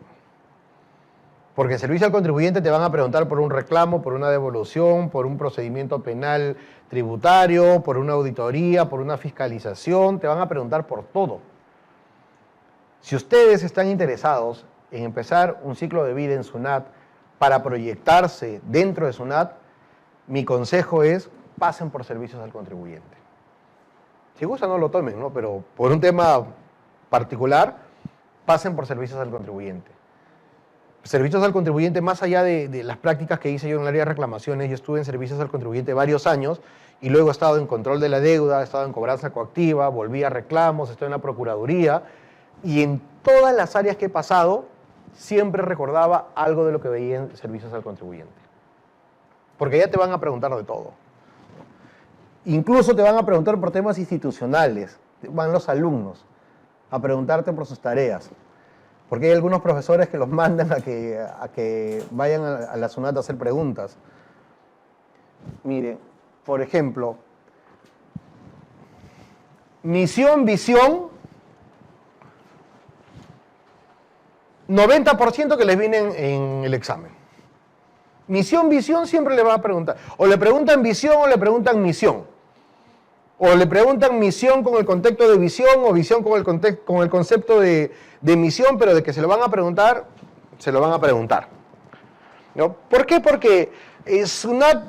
Porque en servicio al contribuyente te van a preguntar por un reclamo, por una devolución, por un procedimiento penal tributario, por una auditoría, por una fiscalización, te van a preguntar por todo. Si ustedes están interesados en empezar un ciclo de vida en SUNAT para proyectarse dentro de SUNAT, mi consejo es pasen por servicios al contribuyente. Si gusta no lo tomen, ¿no? Pero por un tema particular, pasen por servicios al contribuyente. Servicios al contribuyente, más allá de las prácticas que hice yo en el área de reclamaciones, yo estuve en servicios al contribuyente varios años y luego he estado en control de la deuda, he estado en cobranza coactiva, volví a reclamos, estoy en la Procuraduría y en todas las áreas que he pasado siempre recordaba algo de lo que veía en servicios al contribuyente. Porque ya te van a preguntar de todo. Incluso te van a preguntar por temas institucionales, van los alumnos a preguntarte por sus tareas. Porque hay algunos profesores que los mandan a que vayan a la SUNAT a hacer preguntas. Miren, por ejemplo, misión, visión, 90% que les vienen en el examen. Misión, visión, siempre le van a preguntar. O le preguntan visión o le preguntan misión. O le preguntan misión con el contexto de visión o visión con el concepto de misión, pero de que se lo van a preguntar, se lo van a preguntar. ¿No? ¿Por qué? Porque SUNAT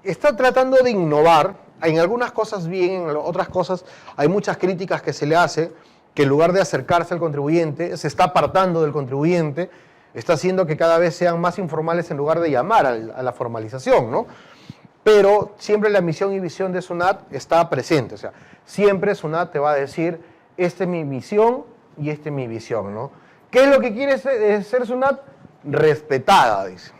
está tratando de innovar. En algunas cosas bien, en otras cosas hay muchas críticas que se le hace, que en lugar de acercarse al contribuyente, se está apartando del contribuyente. está haciendo que cada vez sean más informales en lugar de llamar a la formalización, ¿no? Pero siempre la misión y visión de SUNAT está presente, o sea, siempre SUNAT te va a decir, esta es mi misión y esta es mi visión, ¿no? ¿Qué es lo que quiere ser SUNAT? Respetada, dice.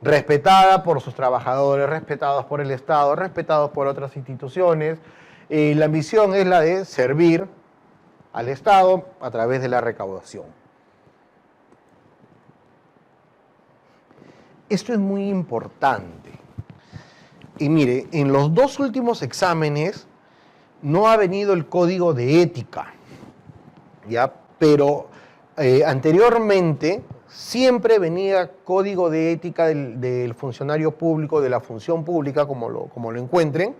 Respetada por sus trabajadores, respetados por el Estado, respetados por otras instituciones. La misión es la de servir al Estado a través de la recaudación. Esto es muy importante. Y mire, en los dos últimos exámenes no ha venido el código de ética, ¿ya? Pero anteriormente siempre venía código de ética del funcionario público, de la función pública, como lo encuentren,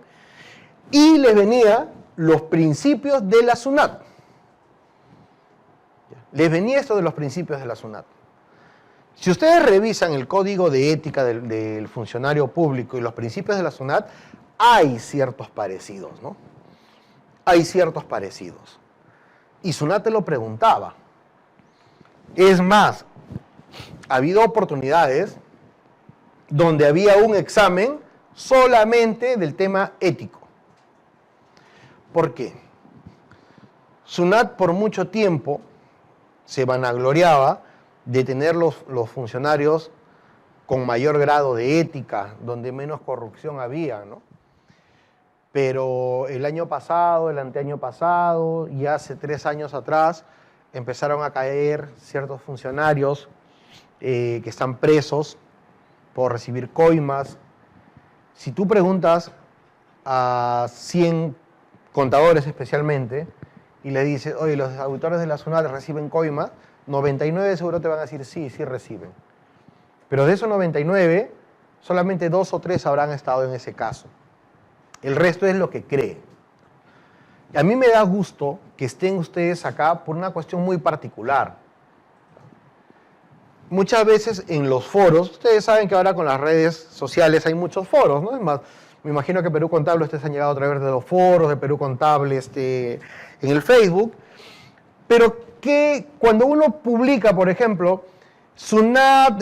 y les venía los principios de la SUNAT. Les venía esto de los principios de la SUNAT. Si ustedes revisan el código de ética del funcionario público y los principios de la SUNAT, hay ciertos parecidos, ¿no? Hay ciertos parecidos. Y SUNAT te lo preguntaba. Es más, ha habido oportunidades donde había un examen solamente del tema ético. ¿Por qué? SUNAT por mucho tiempo se vanagloriaba de tener los funcionarios con mayor grado de ética, donde menos corrupción había, ¿no? Pero el año pasado, el anteaño pasado y hace 3 años atrás empezaron a caer ciertos funcionarios que están presos por recibir coimas. Si tú preguntas a 100 contadores especialmente y le dices, oye, los auditores de la SUNAT reciben coimas, 99 seguro te van a decir sí, sí reciben. Pero de esos 99, solamente 2 o 3 habrán estado en ese caso. El resto es lo que cree. A mí me da gusto que estén ustedes acá por una cuestión muy particular. Muchas veces en los foros, ustedes saben que ahora con las redes sociales hay muchos foros, ¿no? Es más, me imagino que Perú Contable ustedes han llegado a través de los foros de Perú Contable en el Facebook, pero que cuando uno publica, por ejemplo, SUNAT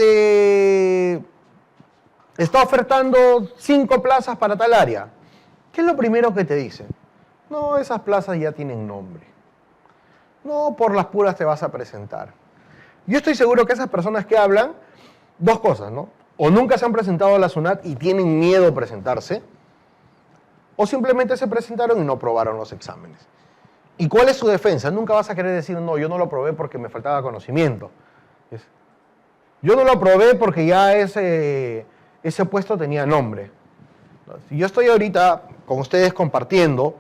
está ofertando 5 plazas para tal área, ¿qué es lo primero que te dicen? No, esas plazas ya tienen nombre. No, por las puras te vas a presentar. Yo estoy seguro que esas personas que hablan, 2 cosas, ¿no? O nunca se han presentado a la SUNAT y tienen miedo a presentarse, o simplemente se presentaron y no probaron los exámenes. ¿Y cuál es su defensa? Nunca vas a querer decir, no, yo no lo probé porque me faltaba conocimiento. Yo no lo probé porque ya ese puesto tenía nombre. Si yo estoy ahorita con ustedes compartiendo,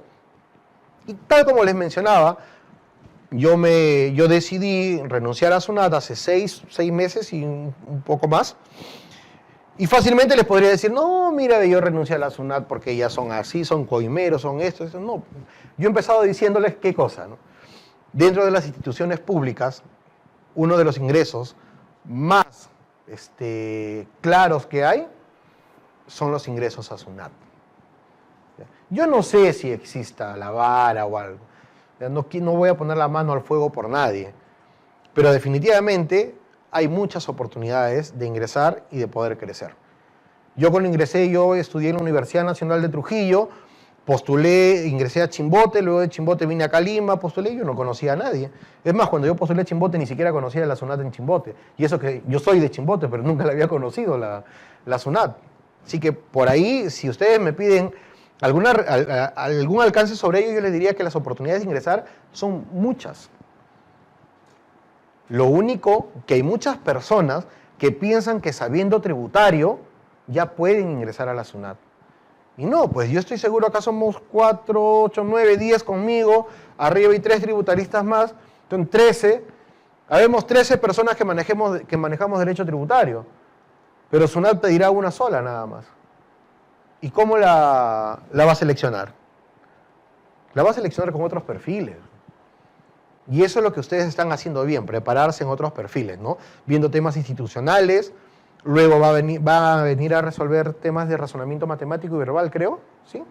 y tal como les mencionaba, yo decidí renunciar a SUNAT hace 6 meses y un poco más. Y fácilmente les podría decir, no, mira, yo renuncié a la SUNAT porque ya son así, son coimeros, son esto. No, yo he empezado diciéndoles qué cosa, ¿no? Dentro de las instituciones públicas, uno de los ingresos más claros que hay son los ingresos a SUNAT. Yo no sé si exista la vara o algo. No voy a poner la mano al fuego por nadie. Pero definitivamente hay muchas oportunidades de ingresar y de poder crecer. Yo cuando ingresé, yo estudié en la Universidad Nacional de Trujillo, postulé, ingresé a Chimbote, luego de Chimbote vine acá a Lima, postulé y yo no conocía a nadie. Es más, cuando yo postulé a Chimbote ni siquiera conocía la SUNAT en Chimbote. Y eso que yo soy de Chimbote, pero nunca la había conocido la SUNAT. Así que por ahí, si ustedes me piden algún alcance sobre ello, yo les diría que las oportunidades de ingresar son muchas. Lo único que hay muchas personas que piensan que sabiendo tributario ya pueden ingresar a la SUNAT. Y no, pues yo estoy seguro, acá somos 4, 8, 9, 10 conmigo, arriba hay 3 tributaristas más, entonces 13, habemos 13 personas que manejamos derecho tributario, pero SUNAT pedirá una sola nada más. ¿Y cómo la va a seleccionar? La va a seleccionar con otros perfiles. Y eso es lo que ustedes están haciendo bien, prepararse en otros perfiles, ¿no? Viendo temas institucionales, luego va a venir a resolver temas de razonamiento matemático y verbal, creo, ¿sí?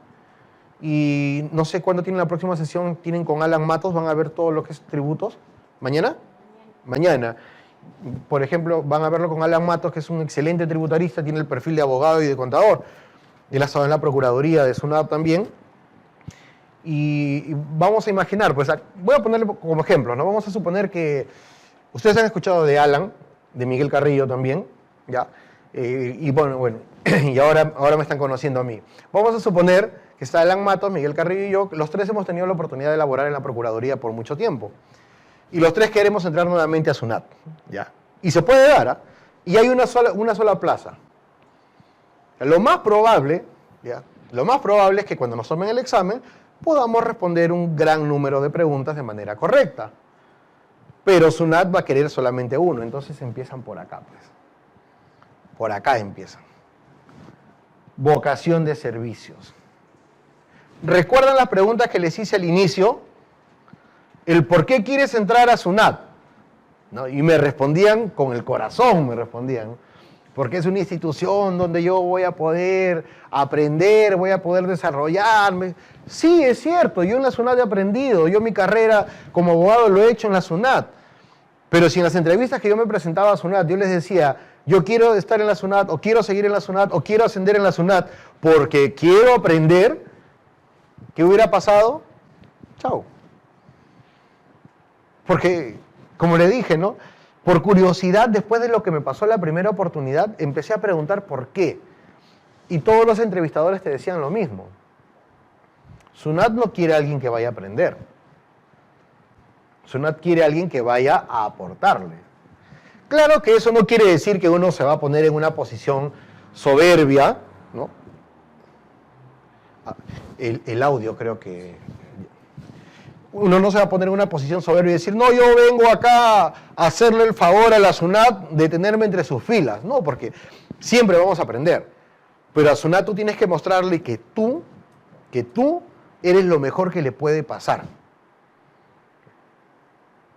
Y no sé cuándo tienen la próxima sesión, tienen con Alan Matos, van a ver todo lo que es tributos. ¿Mañana? Mañana. Por ejemplo, van a verlo con Alan Matos, que es un excelente tributarista, tiene el perfil de abogado y de contador. Él ha estado en la Procuraduría de SUNAT también. Y vamos a imaginar, pues voy a ponerle como ejemplo, ¿no? Vamos a suponer que ustedes han escuchado de Alan, de Miguel Carrillo también, ¿ya? Y bueno, y ahora me están conociendo a mí. Vamos a suponer que está Alan Matos, Miguel Carrillo y yo, los tres hemos tenido la oportunidad de laborar en la Procuraduría por mucho tiempo. Y los tres queremos entrar nuevamente a SUNAT, ¿ya? Y se puede dar, ¿ah? Y hay una sola plaza. Lo más probable, ¿ya? Lo más probable es que cuando nos tomen el examen podamos responder un gran número de preguntas de manera correcta. Pero SUNAT va a querer solamente uno, entonces empiezan por acá, pues. Por acá empiezan. Vocación de servicios. ¿Recuerdan las preguntas que les hice al inicio? El por qué quieres entrar a SUNAT, ¿no? Y me respondían con el corazón, me respondían. Porque es una institución donde yo voy a poder aprender, voy a poder desarrollarme. Sí, es cierto, yo en la SUNAT he aprendido, yo mi carrera como abogado lo he hecho en la SUNAT. Pero si en las entrevistas que yo me presentaba a SUNAT, yo les decía, yo quiero estar en la SUNAT, o quiero seguir en la SUNAT, o quiero ascender en la SUNAT, porque quiero aprender, ¿qué hubiera pasado? Chao. Porque, como le dije, ¿no? Por curiosidad, después de lo que me pasó la primera oportunidad, empecé a preguntar por qué. Y todos los entrevistadores te decían lo mismo. SUNAT no quiere a alguien que vaya a aprender. SUNAT quiere a alguien que vaya a aportarle. Claro que eso no quiere decir que uno se va a poner en una posición soberbia, ¿no? El audio creo que... Uno no se va a poner en una posición soberbia y decir, no, yo vengo acá a hacerle el favor a la SUNAT de tenerme entre sus filas. No, porque siempre vamos a aprender. Pero a SUNAT tú tienes que mostrarle que tú eres lo mejor que le puede pasar.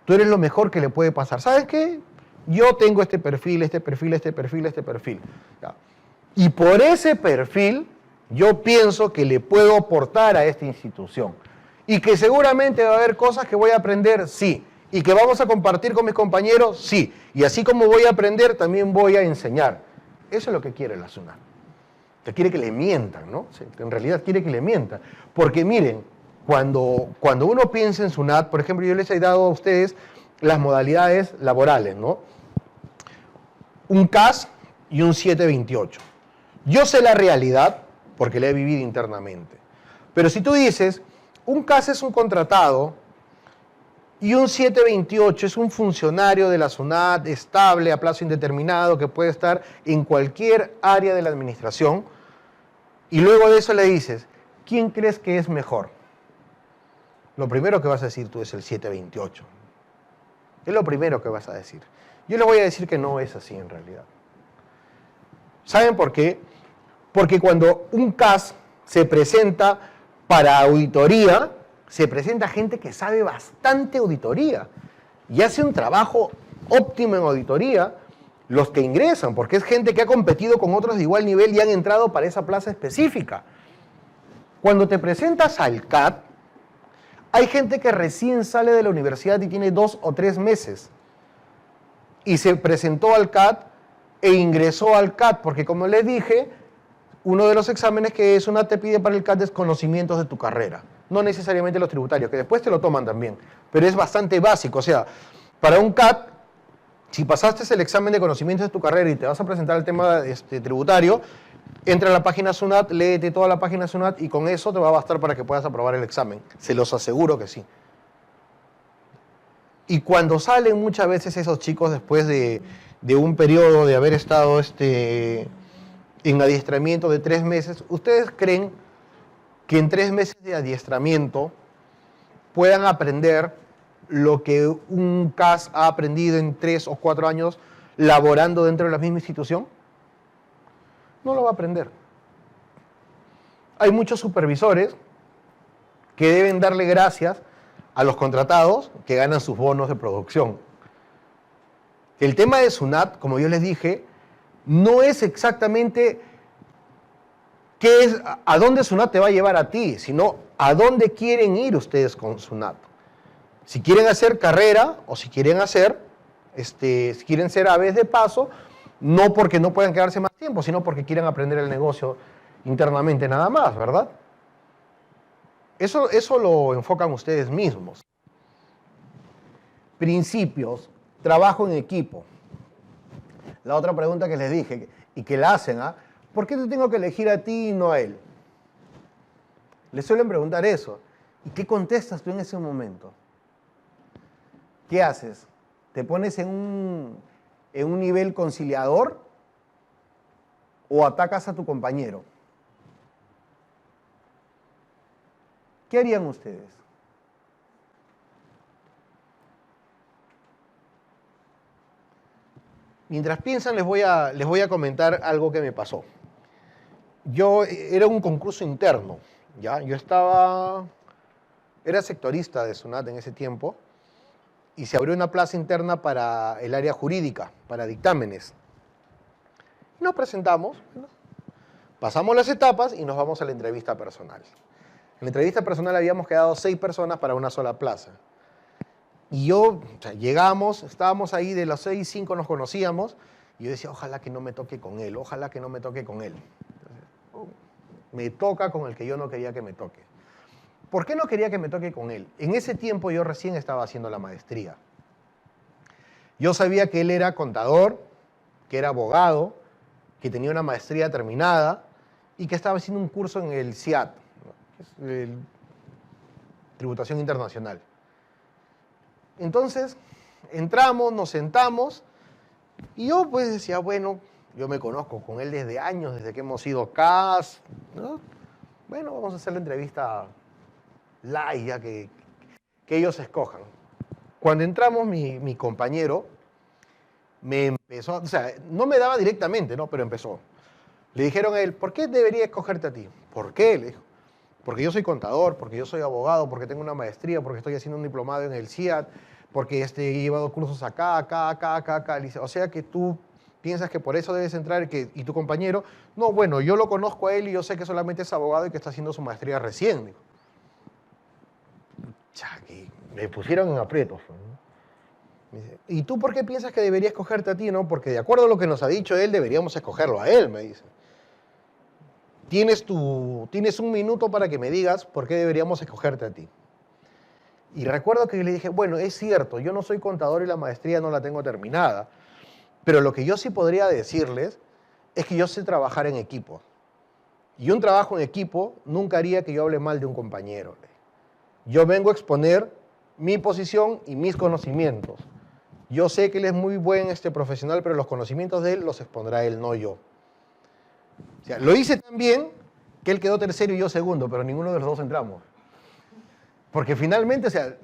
Tú eres lo mejor que le puede pasar. ¿Sabes qué? Yo tengo este perfil, este perfil, este perfil, este perfil. ¿Ya? Y por ese perfil, yo pienso que le puedo aportar a esta institución. Y que seguramente va a haber cosas que voy a aprender, sí. Y que vamos a compartir con mis compañeros, sí. Y así como voy a aprender, también voy a enseñar. Eso es lo que quiere la SUNAT. Que quiere que le mientan, ¿no? Sí, en realidad quiere que le mientan. Porque miren, cuando uno piensa en SUNAT, por ejemplo, yo les he dado a ustedes las modalidades laborales, ¿no? Un CAS y un 728. Yo sé la realidad porque la he vivido internamente. Pero si tú dices... Un CAS es un contratado y un 728 es un funcionario de la SUNAT estable a plazo indeterminado que puede estar en cualquier área de la administración. Y luego de eso le dices, ¿quién crees que es mejor? Lo primero que vas a decir tú es el 728. Es lo primero que vas a decir. Yo les voy a decir que no es así en realidad. ¿Saben por qué? Porque cuando un CAS se presenta para auditoría, se presenta gente que sabe bastante auditoría y hace un trabajo óptimo en auditoría los que ingresan, porque es gente que ha competido con otros de igual nivel y han entrado para esa plaza específica. Cuando te presentas al CAT, hay gente que recién sale de la universidad y tiene 2 o 3 meses y se presentó al CAT e ingresó al CAT, porque como les dije, uno de los exámenes que SUNAT te pide para el CAT es conocimientos de tu carrera. No necesariamente los tributarios, que después te lo toman también. Pero es bastante básico. O sea, para un CAT, si pasaste el examen de conocimientos de tu carrera y te vas a presentar el tema tributario, entra a la página SUNAT, léete toda la página SUNAT y con eso te va a bastar para que puedas aprobar el examen. Se los aseguro que sí. Y cuando salen muchas veces esos chicos después de un periodo de haber estado en adiestramiento de 3 meses, ¿ustedes creen que en 3 meses de adiestramiento puedan aprender lo que un CAS ha aprendido en 3 o 4 años laborando dentro de la misma institución? No lo va a aprender. Hay muchos supervisores que deben darle gracias a los contratados que ganan sus bonos de producción. El tema de SUNAT, como yo les dije, no es exactamente a dónde SUNAT te va a llevar a ti, sino a dónde quieren ir ustedes con SUNAT. Si quieren hacer carrera o si quieren hacer quieren ser aves de paso, no porque no puedan quedarse más tiempo, sino porque quieren aprender el negocio internamente nada más, ¿verdad? Eso lo enfocan ustedes mismos. Principios, trabajo en equipo. La otra pregunta que les dije y que la hacen, ¿por qué te tengo que elegir a ti y no a él? Les suelen preguntar eso. ¿Y qué contestas tú en ese momento? ¿Qué haces? ¿Te pones en un nivel conciliador o atacas a tu compañero? ¿Qué harían ustedes? Mientras piensan, les voy a comentar algo que me pasó. Era un concurso interno, ¿ya? Era sectorista de SUNAT en ese tiempo, y se abrió una plaza interna para el área jurídica, para dictámenes. Nos presentamos, ¿no? Pasamos las etapas y nos vamos a la entrevista personal. En la entrevista personal habíamos quedado 6 personas para una sola plaza. Y llegamos, estábamos ahí, de los 6, 5 nos conocíamos, y yo decía, ojalá que no me toque con él, ojalá que no me toque con él. Entonces, me toca con el que yo no quería que me toque. ¿Por qué no quería que me toque con él? En ese tiempo yo recién estaba haciendo la maestría. Yo sabía que él era contador, que era abogado, que tenía una maestría terminada y que estaba haciendo un curso en el CIAT, ¿no? Que es Tributación Internacional. Entonces, entramos, nos sentamos y yo pues decía, bueno, yo me conozco con él desde años, desde que hemos ido CAS, ¿no? Bueno, vamos a hacer la entrevista live, ya que ellos escojan. Cuando entramos, mi compañero me empezó, o sea, no me daba directamente, ¿no? Pero empezó. Le dijeron a él, ¿por qué debería escogerte a ti? ¿Por qué? Le dijo. Porque yo soy contador, porque yo soy abogado, porque tengo una maestría, porque estoy haciendo un diplomado en el CIAT, porque he llevado cursos acá. Le dice, o sea que tú piensas que por eso debes entrar y tu compañero, no, bueno, yo lo conozco a él y yo sé que solamente es abogado y que está haciendo su maestría recién. Dijo. Que me pusieron en aprietos. ¿No? Me dice, ¿y tú por qué piensas que debería escogerte a ti? No, porque de acuerdo a lo que nos ha dicho él, deberíamos escogerlo a él, me dice. Tienes un minuto para que me digas por qué deberíamos escogerte a ti. Y recuerdo que le dije, bueno, es cierto, yo no soy contador y la maestría no la tengo terminada, pero lo que yo sí podría decirles es que yo sé trabajar en equipo. Y un trabajo en equipo nunca haría que yo hable mal de un compañero. Yo vengo a exponer mi posición y mis conocimientos. Yo sé que él es muy buen profesional, pero los conocimientos de él los expondrá él, no yo. O sea, lo hice tan bien que él quedó tercero y yo segundo, pero ninguno de los dos entramos. Porque finalmente, o sea,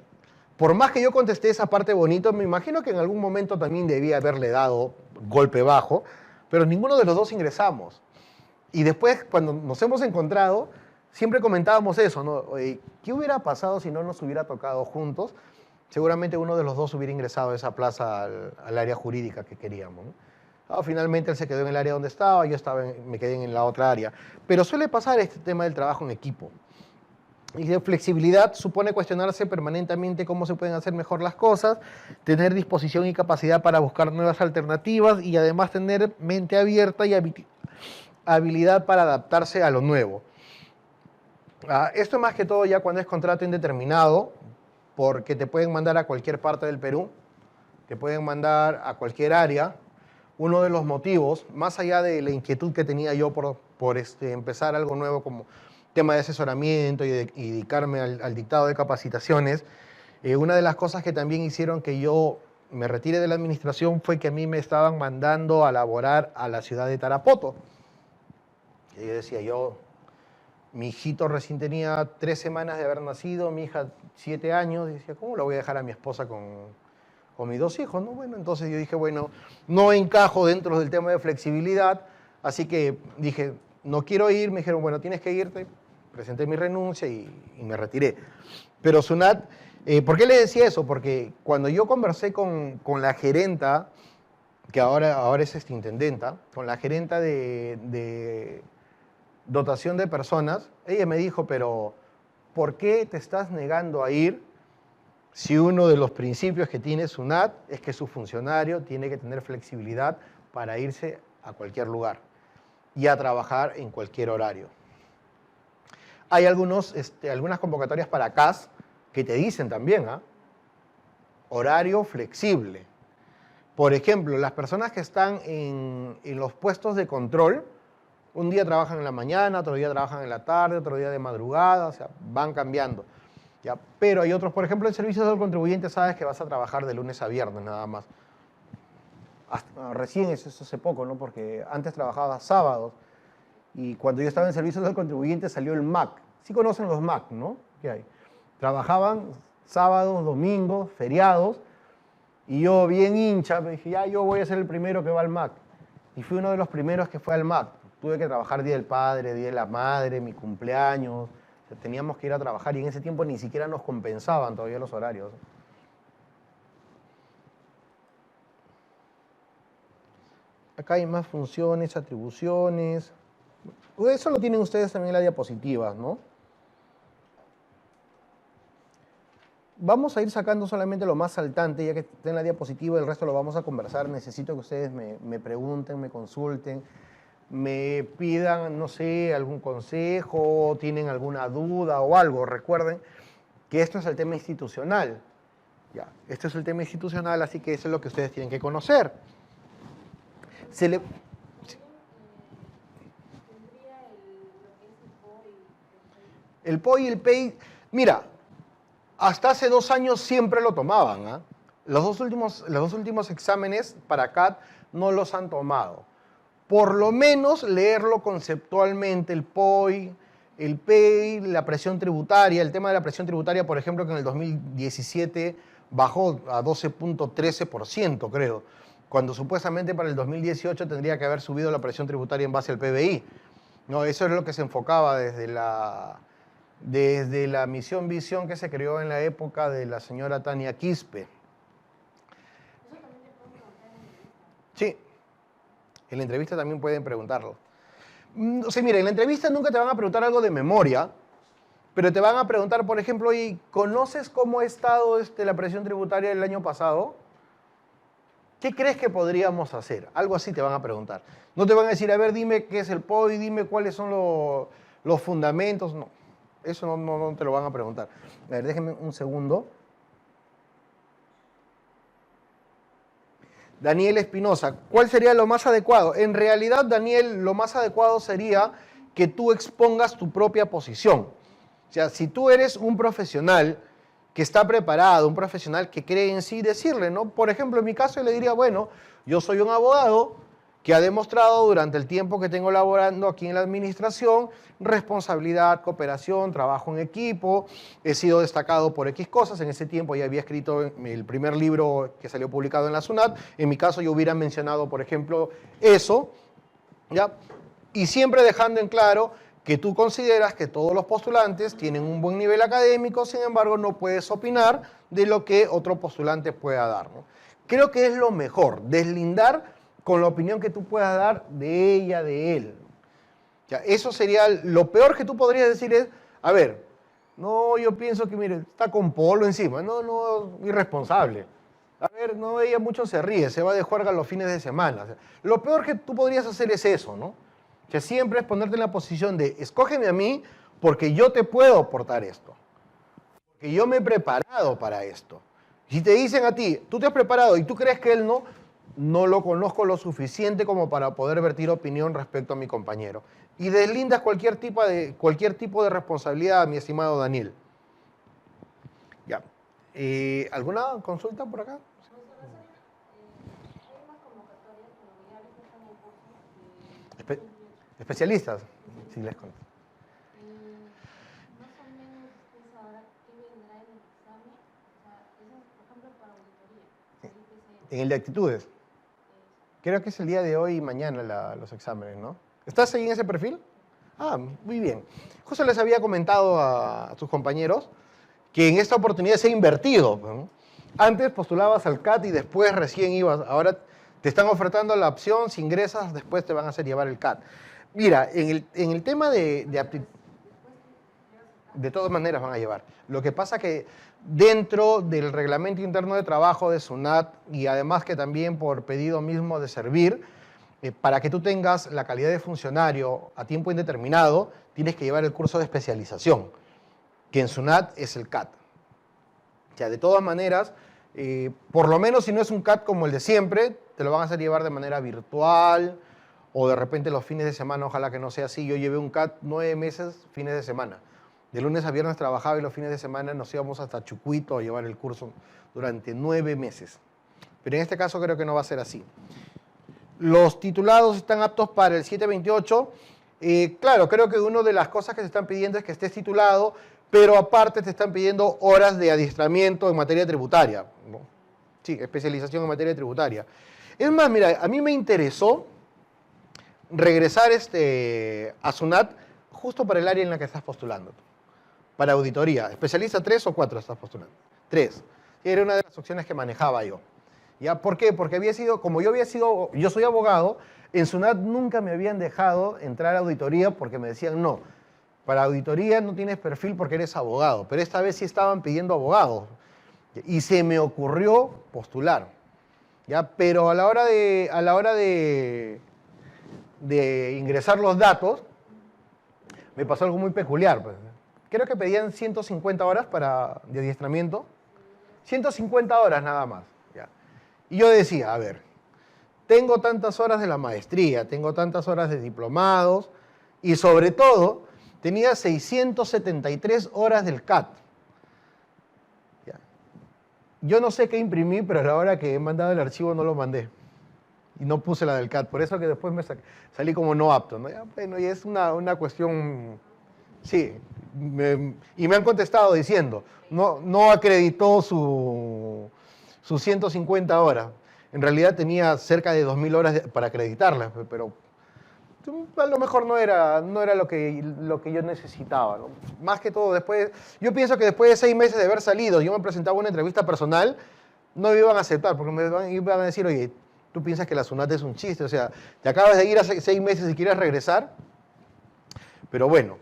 por más que yo contesté esa parte bonita, me imagino que en algún momento también debía haberle dado golpe bajo, pero ninguno de los dos ingresamos. Y después, cuando nos hemos encontrado, siempre comentábamos eso, ¿no? Oye, ¿qué hubiera pasado si no nos hubiera tocado juntos? Seguramente uno de los dos hubiera ingresado a esa plaza al área jurídica que queríamos, ¿no? Finalmente él se quedó en el área donde estaba, yo me quedé en la otra área. Pero suele pasar este tema del trabajo en equipo. Y de flexibilidad supone cuestionarse permanentemente cómo se pueden hacer mejor las cosas, tener disposición y capacidad para buscar nuevas alternativas y además tener mente abierta y habilidad para adaptarse a lo nuevo. Esto más que todo ya cuando es contrato indeterminado, porque te pueden mandar a cualquier parte del Perú, te pueden mandar a cualquier área. Uno de los motivos, más allá de la inquietud que tenía yo por empezar algo nuevo como tema de asesoramiento y dedicarme al dictado de capacitaciones, una de las cosas que también hicieron que yo me retire de la administración fue que a mí me estaban mandando a laborar a la ciudad de Tarapoto. Y yo decía, mi hijito recién tenía 3 semanas de haber nacido, mi hija 7 años, y decía, ¿cómo la voy a dejar a mi esposa con mis 2 hijos? ¿No? Bueno, entonces yo dije, bueno, no encajo dentro del tema de flexibilidad, así que dije, no quiero ir, me dijeron, bueno, tienes que irte, presenté mi renuncia y me retiré. Pero SUNAT, ¿por qué le decía eso? Porque cuando yo conversé con la gerenta, que ahora es intendenta, con la gerenta de dotación de personas, ella me dijo, pero ¿por qué te estás negando a ir Si uno de los principios que tiene SUNAT es que su funcionario tiene que tener flexibilidad para irse a cualquier lugar y a trabajar en cualquier horario. Hay algunas convocatorias para CAS que te dicen también, horario flexible. Por ejemplo, las personas que están en los puestos de control, un día trabajan en la mañana, otro día trabajan en la tarde, otro día de madrugada, o sea, van cambiando. ¿Ya? Pero hay otros, por ejemplo, en servicios del contribuyente sabes que vas a trabajar de lunes a viernes nada más. Recién eso hace poco, ¿no? Porque antes trabajaba sábados y cuando yo estaba en servicios del contribuyente salió el MAC. Sí conocen los MAC, ¿no? ¿Qué hay? Trabajaban sábados, domingos, feriados y yo bien hincha me dije, ya yo voy a ser el primero que va al MAC. Y fui uno de los primeros que fue al MAC. Tuve que trabajar Día del Padre, Día de la Madre, mi cumpleaños. O sea, teníamos que ir a trabajar y en ese tiempo ni siquiera nos compensaban todavía los horarios. Acá hay más funciones, atribuciones. Eso lo tienen ustedes también en las diapositivas, ¿no? Vamos a ir sacando solamente lo más saltante, ya que está en la diapositiva, el resto lo vamos a conversar. Necesito que ustedes me pregunten, me consulten, me pidan, no sé, algún consejo, tienen alguna duda o algo. Recuerden que esto es el tema institucional. Ya, esto es el tema institucional, así que eso es lo que ustedes tienen que conocer. El POI y el PEI, mira, hasta hace 2 años siempre lo tomaban. Los dos últimos exámenes para CAT no los han tomado. Por lo menos leerlo conceptualmente, el POI, el PEI, la presión tributaria. El tema de la presión tributaria, por ejemplo, que en el 2017 bajó a 12.13%, creo, cuando supuestamente para el 2018 tendría que haber subido la presión tributaria en base al PBI. No, eso es lo que se enfocaba desde la misión Visión que se creó en la época de la señora Tania Quispe. Sí, en la entrevista también pueden preguntarlo. O sea, mira, en la entrevista nunca te van a preguntar algo de memoria, pero te van a preguntar, por ejemplo, oye, ¿conoces cómo ha estado la presión tributaria el año pasado? ¿Qué crees que podríamos hacer? Algo así te van a preguntar. No te van a decir, a ver, dime qué es el POI, dime cuáles son los fundamentos. No, eso no te lo van a preguntar. A ver, déjenme un segundo. Daniel Espinosa, ¿cuál sería lo más adecuado? En realidad, Daniel, lo más adecuado sería que tú expongas tu propia posición. O sea, si tú eres un profesional que está preparado, un profesional que cree en sí, decirle, ¿no? Por ejemplo, en mi caso yo le diría, bueno, yo soy un abogado que ha demostrado durante el tiempo que tengo laborando aquí en la administración responsabilidad, cooperación, trabajo en equipo, he sido destacado por X cosas, en ese tiempo ya había escrito el primer libro que salió publicado en la SUNAT, en mi caso yo hubiera mencionado, por ejemplo, eso, ¿ya? Y siempre dejando en claro que tú consideras que todos los postulantes tienen un buen nivel académico, sin embargo no puedes opinar de lo que otro postulante pueda dar, ¿no? Creo que es lo mejor, deslindar con la opinión que tú puedas dar de ella, de él. Ya, eso sería lo peor que tú podrías decir es, a ver, no, yo pienso que, mire, está con polo encima, no, irresponsable. A ver, no, ella mucho se ríe, se va de juerga los fines de semana. O sea, lo peor que tú podrías hacer es eso, ¿no? Que siempre es ponerte en la posición de, escógeme a mí porque yo te puedo aportar esto. Porque yo me he preparado para esto. Si te dicen a ti, tú te has preparado y tú crees que él no lo conozco lo suficiente como para poder vertir opinión respecto a mi compañero. Y deslindas cualquier tipo de responsabilidad, mi estimado Daniel. Ya. ¿Alguna consulta por acá? Especialistas, sí les conozco. Más o menos usted sabrá qué vendrá en el examen. O sea, eso es, por ejemplo, para auditoría. En el de actitudes. Creo que es el día de hoy y mañana los exámenes, ¿no? ¿Estás ahí en ese perfil? Ah, muy bien. Justo les había comentado a tus compañeros que en esta oportunidad se ha invertido, ¿no? Antes postulabas al CAT y después recién ibas. Ahora te están ofertando la opción, si ingresas, después te van a hacer llevar el CAT. Mira, en el tema de aptitud... De todas maneras van a llevar. Lo que pasa que dentro del reglamento interno de trabajo de SUNAT y además que también por pedido mismo de servir, para que tú tengas la calidad de funcionario a tiempo indeterminado, tienes que llevar el curso de especialización, que en SUNAT es el CAT. O sea, de todas maneras, por lo menos si no es un CAT como el de siempre, te lo van a hacer llevar de manera virtual o de repente los fines de semana, ojalá que no sea así. Yo llevé un CAT 9 meses, fines de semana. De lunes a viernes trabajaba y los fines de semana nos íbamos hasta Chucuito a llevar el curso durante 9 meses. Pero en este caso creo que no va a ser así. Los titulados están aptos para el 728. Claro, creo que una de las cosas que se están pidiendo es que estés titulado, pero aparte te están pidiendo horas de adiestramiento en materia tributaria, ¿no? Sí, especialización en materia tributaria. Es más, mira, a mí me interesó regresar a SUNAT justo para el área en la que estás postulando. Para auditoría, especialista 3 o 4 estás postulando. 3. Era una de las opciones que manejaba yo. ¿Ya? ¿Por qué? Porque yo soy abogado, en SUNAT nunca me habían dejado entrar a auditoría porque me decían no. Para auditoría no tienes perfil porque eres abogado, pero esta vez sí estaban pidiendo abogados. Y se me ocurrió postular. ¿Ya? Pero a la hora de ingresar los datos, me pasó algo muy peculiar. Pues. Creo que pedían 150 horas de adiestramiento. 150 horas nada más. ¿Ya? Y yo decía, a ver, tengo tantas horas de la maestría, tengo tantas horas de diplomados y sobre todo tenía 673 horas del CAT. ¿Ya? Yo no sé qué imprimí, pero a la hora que he mandado el archivo no lo mandé. Y no puse la del CAT, por eso que después salí como no apto, ¿no? Ya, bueno, y es una cuestión, sí, y me han contestado diciendo, no acreditó sus 150 horas. En realidad tenía cerca de 2000 horas para acreditarlas, pero a lo mejor no era lo que yo necesitaba, ¿no? Más que todo, yo pienso que después de 6 meses de haber salido, yo me presentaba una entrevista personal, no me iban a aceptar, porque iban a decir, oye, tú piensas que la SUNAT es un chiste, o sea, te acabas de ir hace 6 meses y quieres regresar. Pero bueno,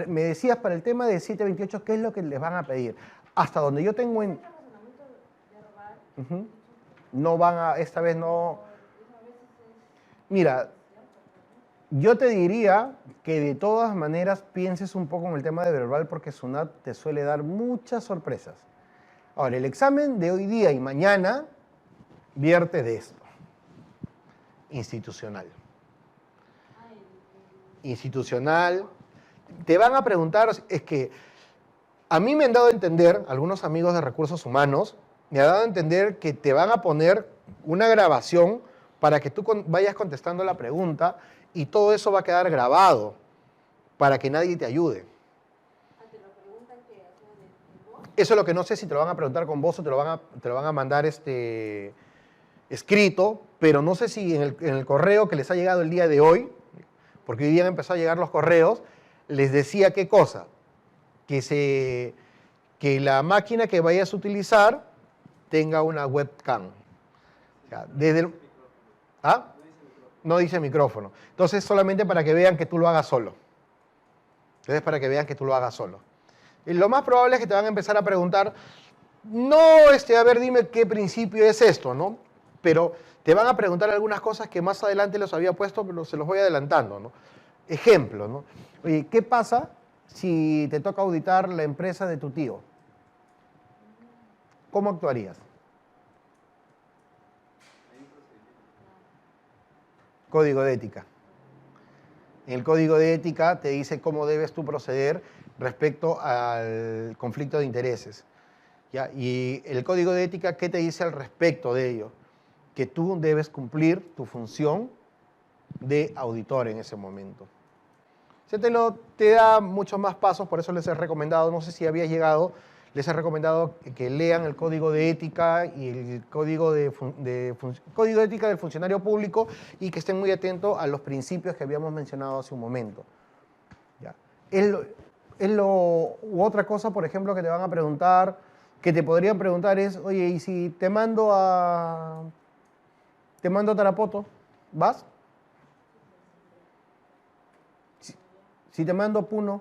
me decías para el tema de 728, ¿qué es lo que les van a pedir? Hasta donde yo tengo en... No van a, esta vez no... Mira, yo te diría que de todas maneras pienses un poco en el tema de verbal porque SUNAT te suele dar muchas sorpresas. Ahora, el examen de hoy día y mañana vierte de esto. Institucional. Institucional. Te van a preguntar, es que a mí me han dado a entender, algunos amigos de recursos humanos, me han dado a entender que te van a poner una grabación para que tú vayas contestando la pregunta y todo eso va a quedar grabado para que nadie te ayude. Eso es lo que no sé si te lo van a preguntar con voz o te lo van a mandar escrito, pero no sé si en el correo que les ha llegado el día de hoy, porque hoy día han empezado a llegar los correos, les decía qué cosa, que la máquina que vayas a utilizar tenga una webcam. O sea, ¿Ah? No dice micrófono. Entonces, solamente para que vean que tú lo hagas solo. Entonces, para que vean que tú lo hagas solo. Y lo más probable es que te van a empezar a preguntar, no, a ver, dime qué principio es esto, ¿no? Pero te van a preguntar algunas cosas que más adelante los había puesto, pero se los voy adelantando, ¿no? Ejemplo, ¿no? Oye, ¿qué pasa si te toca auditar la empresa de tu tío? ¿Cómo actuarías? Código de ética. En el código de ética te dice cómo debes tú proceder respecto al conflicto de intereses. ¿Ya? Y el código de ética, ¿qué te dice al respecto de ello? Que tú debes cumplir tu función de auditor en ese momento. Se te da muchos más pasos, por eso les he recomendado, no sé si había llegado, les he recomendado que lean el código de ética y el código de ética del funcionario público y que estén muy atentos a los principios que habíamos mencionado hace un momento. ¿Ya? Otra cosa, por ejemplo, que te van a preguntar, que te podrían preguntar es, oye, ¿y si te mando a Tarapoto, vas? Si te mando a Puno,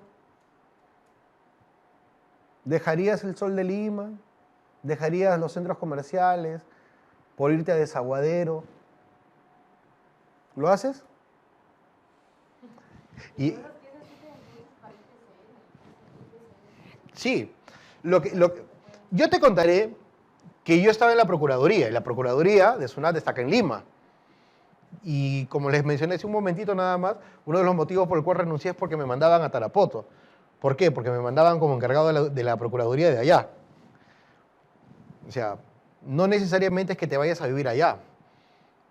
¿Dejarías el sol de Lima? ¿Dejarías los centros comerciales por irte a Desaguadero? ¿Lo haces? Y, sí. Yo te contaré que yo estaba en la Procuraduría, y la Procuraduría de SUNAT está acá en Lima. Y como les mencioné hace un momentito nada más, uno de los motivos por el cual renuncié es porque me mandaban a Tarapoto. ¿Por qué? Porque me mandaban como encargado de la Procuraduría de allá. O sea, no necesariamente es que te vayas a vivir allá,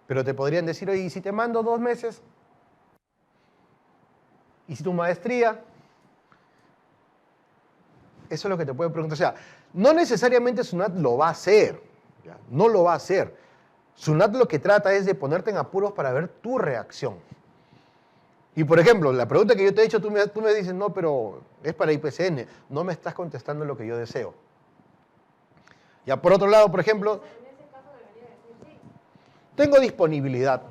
pero te podrían decir, oye, ¿y si te mando 2 meses? ¿Y si tu maestría? Eso es lo que te pueden preguntar. O sea, no necesariamente SUNAT lo va a hacer, ¿ya? No lo va a hacer. SUNAT lo que trata es de ponerte en apuros para ver tu reacción. Y por ejemplo, la pregunta que yo te he hecho, tú me dices, no, pero es para IPCN. No me estás contestando lo que yo deseo. Ya por otro lado, por ejemplo, En ese caso debería decir sí. tengo disponibilidad,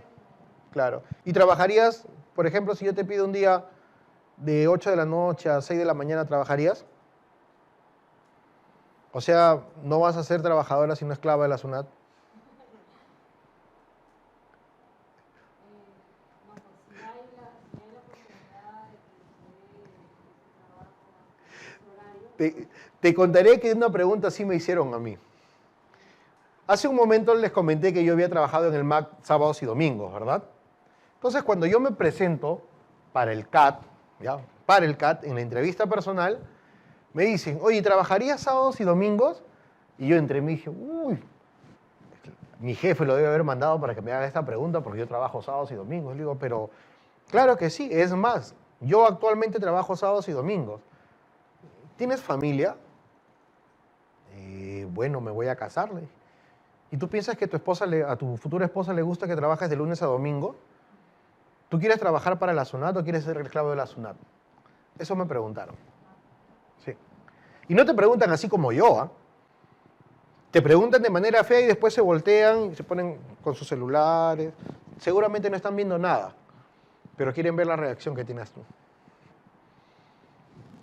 claro. ¿Y trabajarías, por ejemplo, si yo te pido un día de 8 de la noche a 6 de la mañana, trabajarías? O sea, no vas a ser trabajadora sino esclava de la SUNAT. No, pues si hay la oportunidad de que se dé ese trabajo a ese horario, Te contaré que una pregunta sí me hicieron a mí. Hace un momento les comenté que yo había trabajado en el MAC sábados y domingos, ¿verdad? Entonces, cuando yo me presento para el CAT, ¿ya? Para el CAT, en la entrevista personal, me dicen, oye, ¿trabajarías sábados y domingos? Y yo entre mí dije, uy, mi jefe lo debe haber mandado para que me haga esta pregunta porque yo trabajo sábados y domingos. Le digo, pero claro que sí, es más, yo actualmente trabajo sábados y domingos. ¿Tienes familia? Bueno, me voy a casarle. ¿Y tú piensas que a tu futura esposa le gusta que trabajes de lunes a domingo? ¿Tú quieres trabajar para la SUNAT o quieres ser el esclavo de la SUNAT? Eso me preguntaron. Sí. Y no te preguntan así como yo, ¿ah? Te preguntan de manera fea y después se voltean y se ponen con sus celulares. Seguramente no están viendo nada, pero quieren ver la reacción que tienes tú.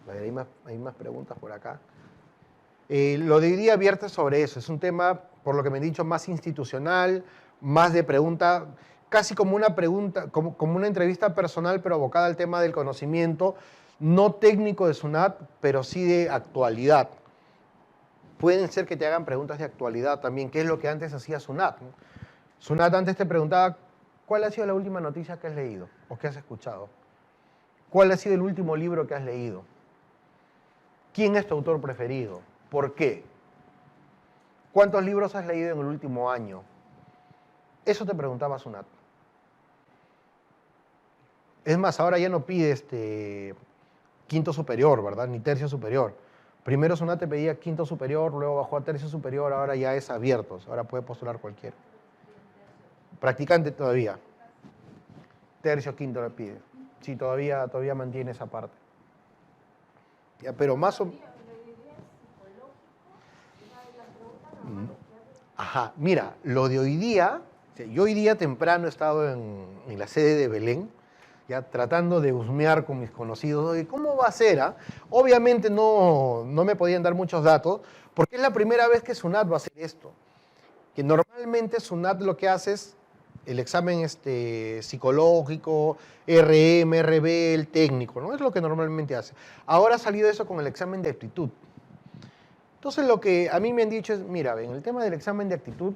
A ver, hay más preguntas por acá. Lo de hoy día vierte sobre eso. Es un tema, por lo que me han dicho, más institucional, más de pregunta, casi como una pregunta, como una entrevista personal, pero abocada al tema del conocimiento, no técnico de SUNAT, pero sí de actualidad. Pueden ser que te hagan preguntas de actualidad también, qué es lo que antes hacía SUNAT, ¿no? SUNAT antes te preguntaba, ¿cuál ha sido la última noticia que has leído o que has escuchado? ¿Cuál ha sido el último libro que has leído? ¿Quién es tu autor preferido? ¿Por qué? ¿Cuántos libros has leído en el último año? Eso te preguntaba SUNAT. Es más, ahora ya no pide quinto superior, ¿verdad? Ni tercio superior. Primero SUNAT te pedía quinto superior, luego bajó a tercio superior, ahora ya es abierto, ahora puede postular cualquiera. Practicante todavía. Tercio, quinto le pide. Sí, todavía mantiene esa parte. Ya, pero más o Ajá, mira, lo de hoy día, o sea, yo hoy día temprano he estado en la sede de Belén, ya tratando de husmear con mis conocidos, oye, ¿cómo va a ser? Ah? Obviamente no me podían dar muchos datos, porque es la primera vez que SUNAT va a hacer esto. Que normalmente SUNAT lo que hace es el examen psicológico, RM, RB, el técnico, ¿no? Es lo que normalmente hace. Ahora ha salido eso con el examen de aptitud. Entonces lo que a mí me han dicho es, mira, en el tema del examen de aptitud,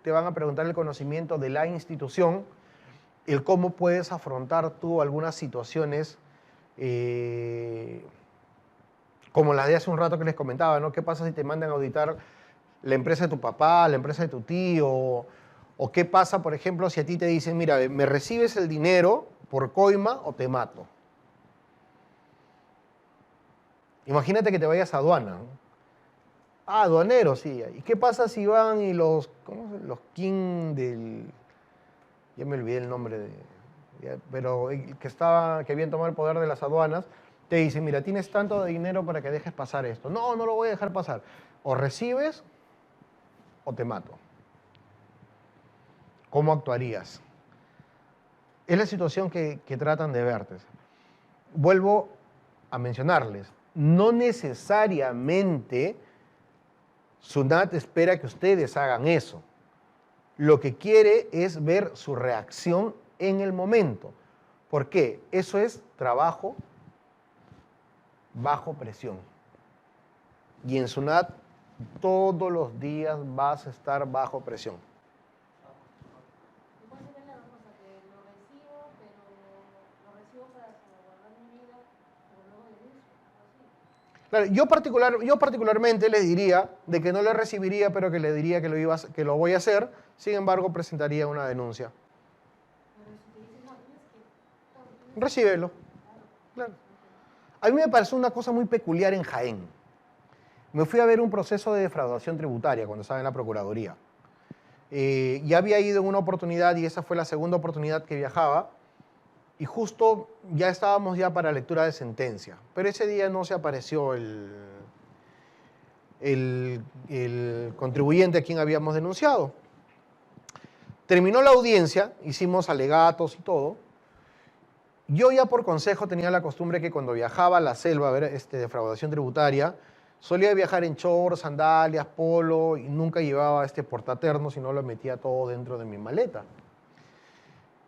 te van a preguntar el conocimiento de la institución, el cómo puedes afrontar tú algunas situaciones como la de hace un rato que les comentaba, ¿no? ¿Qué pasa si te mandan a auditar la empresa de tu papá, la empresa de tu tío? O qué pasa, por ejemplo, si a ti te dicen, mira, ¿me recibes el dinero por coima o te mato? Imagínate que te vayas a aduana, ¿no? Ah, aduanero, sí. ¿Y qué pasa si van y los king del... Ya me olvidé el nombre pero que habían tomado el poder de las aduanas, te dicen, mira, tienes tanto de dinero para que dejes pasar esto. No, no lo voy a dejar pasar. O recibes o te mato. ¿Cómo actuarías? Es la situación que tratan de verte. Vuelvo a mencionarles, no necesariamente SUNAT espera que ustedes hagan eso. Lo que quiere es ver su reacción en el momento. ¿Por qué? Eso es trabajo bajo presión. Y en SUNAT todos los días vas a estar bajo presión. Y puede ser la cosa que lo recibo, pero lo recibo para salvaguardar mi vida, pero luego denuncio, algo así. Claro, yo particularmente les diría de que no lo recibiría, pero que le diría que lo voy a hacer, sin embargo presentaría una denuncia. Pero si te dicen, no, tienes que, claro, tienes que, Recíbelo. claro. Claro. A mí me pareció una cosa muy peculiar en Jaén. Me fui a ver un proceso de defraudación tributaria cuando estaba en la Procuraduría. Ya había ido en una oportunidad y esa fue la segunda oportunidad que viajaba y justo ya estábamos ya para lectura de sentencia, pero ese día no se apareció el contribuyente a quien habíamos denunciado. Terminó la audiencia, hicimos alegatos y todo. Yo ya por consejo tenía la costumbre que cuando viajaba a la selva a ver defraudación tributaria, solía viajar en shorts, sandalias, polo y nunca llevaba portaterno, sino lo metía todo dentro de mi maleta.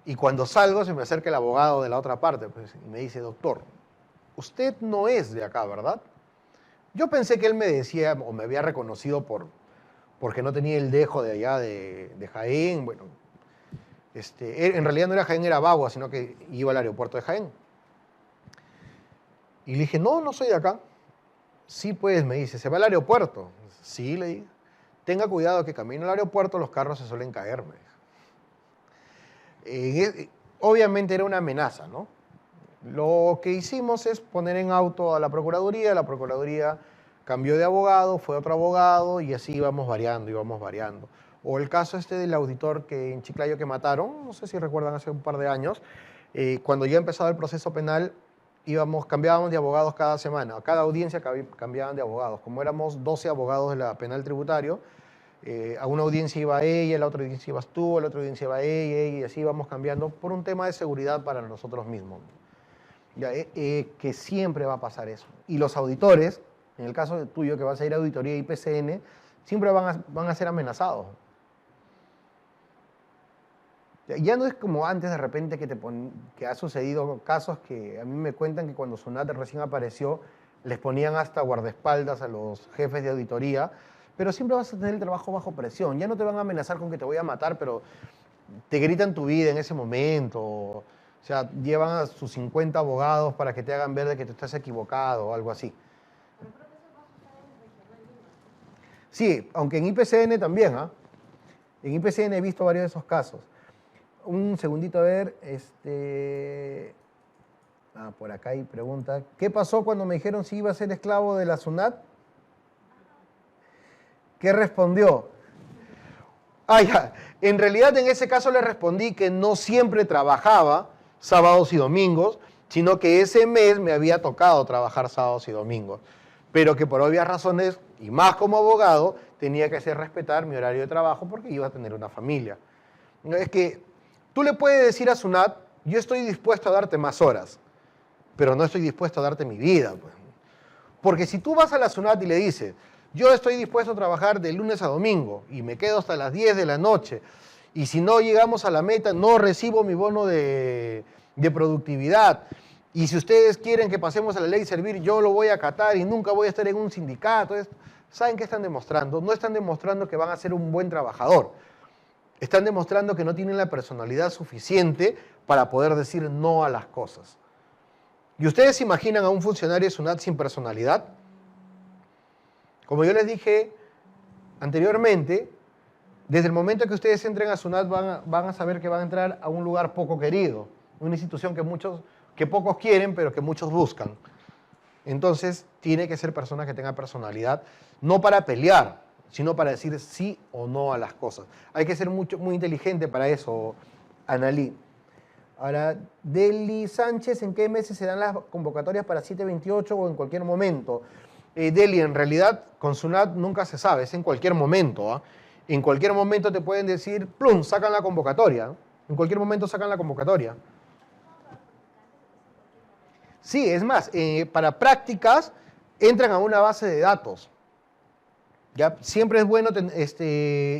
Y cuando salgo se me acerca el abogado de la otra parte pues, y me dice, doctor, usted no es de acá, ¿verdad? Yo pensé que él me decía o me había reconocido porque no tenía el dejo de allá de Jaén. Bueno, en realidad no era Jaén, era Bagua, sino que iba al aeropuerto de Jaén. Y le dije, no, no soy de acá. Sí, pues, me dice, ¿se va al aeropuerto? Sí, le dije. Tenga cuidado que camino al aeropuerto los carros se suelen caer, me dijo. Obviamente era una amenaza, ¿no? Lo que hicimos es poner en auto a la Procuraduría cambió de abogado, fue otro abogado y así íbamos variando, íbamos variando. O el caso del auditor que en Chiclayo que mataron, no sé si recuerdan hace un par de años, cuando ya empezaba el proceso penal, cambiábamos de abogados cada semana, cada audiencia cambiaban de abogados. Como éramos 12 abogados de la penal tributario, a una audiencia iba ella, a la otra audiencia ibas tú, a la otra audiencia iba ella, y así íbamos cambiando por un tema de seguridad para nosotros mismos. Ya, que siempre va a pasar eso. Y los auditores, en el caso tuyo que vas a ir a auditoría IPCN, siempre van a ser amenazados. Ya no es como antes de repente que ha sucedido casos que a mí me cuentan que cuando SUNAT recién apareció les ponían hasta guardaespaldas a los jefes de auditoría, pero siempre vas a tener el trabajo bajo presión. Ya no te van a amenazar con que te voy a matar, pero te gritan tu vida en ese momento. O sea, llevan a sus 50 abogados para que te hagan ver de que tú estás equivocado o algo así. Pero creo que eso va a suceder en Regional Lima. Sí, aunque en IPCN también, ¿ah? En IPCN he visto varios de esos casos. Un segundito a ver, por acá hay pregunta. ¿Qué pasó cuando me dijeron si iba a ser esclavo de la SUNAT? ¿Qué respondió? Ya. En realidad en ese caso le respondí que no siempre trabajaba sábados y domingos, sino que ese mes me había tocado trabajar sábados y domingos, pero que por obvias razones, y más como abogado, tenía que hacer respetar mi horario de trabajo porque iba a tener una familia. Es que tú le puedes decir a SUNAT, yo estoy dispuesto a darte más horas, pero no estoy dispuesto a darte mi vida. Pues. Porque si tú vas a la SUNAT y le dices, yo estoy dispuesto a trabajar de lunes a domingo y me quedo hasta las 10 de la noche, y si no llegamos a la meta, no recibo mi bono de productividad, y si ustedes quieren que pasemos a la ley de servir, yo lo voy a acatar y nunca voy a estar en un sindicato. ¿Saben qué están demostrando? No están demostrando que van a ser un buen trabajador. Están demostrando que no tienen la personalidad suficiente para poder decir no a las cosas. ¿Y ustedes se imaginan a un funcionario de SUNAT sin personalidad? Como yo les dije anteriormente, desde el momento que ustedes entren a SUNAT van a saber que van a entrar a un lugar poco querido, una institución que pocos quieren, pero que muchos buscan. Entonces, tiene que ser personas que tengan personalidad, no para pelear, sino para decir sí o no a las cosas. Hay que ser muy inteligente para eso, Analí. Ahora, Deli Sánchez, ¿en qué meses se dan las convocatorias para 728 o en cualquier momento? Deli, en realidad, con SUNAT nunca se sabe, es en cualquier momento. ¿Ah? En cualquier momento te pueden decir, plum, sacan la convocatoria. En cualquier momento sacan la convocatoria. Sí, es más, para prácticas entran a una base de datos. ¿Ya? Siempre es bueno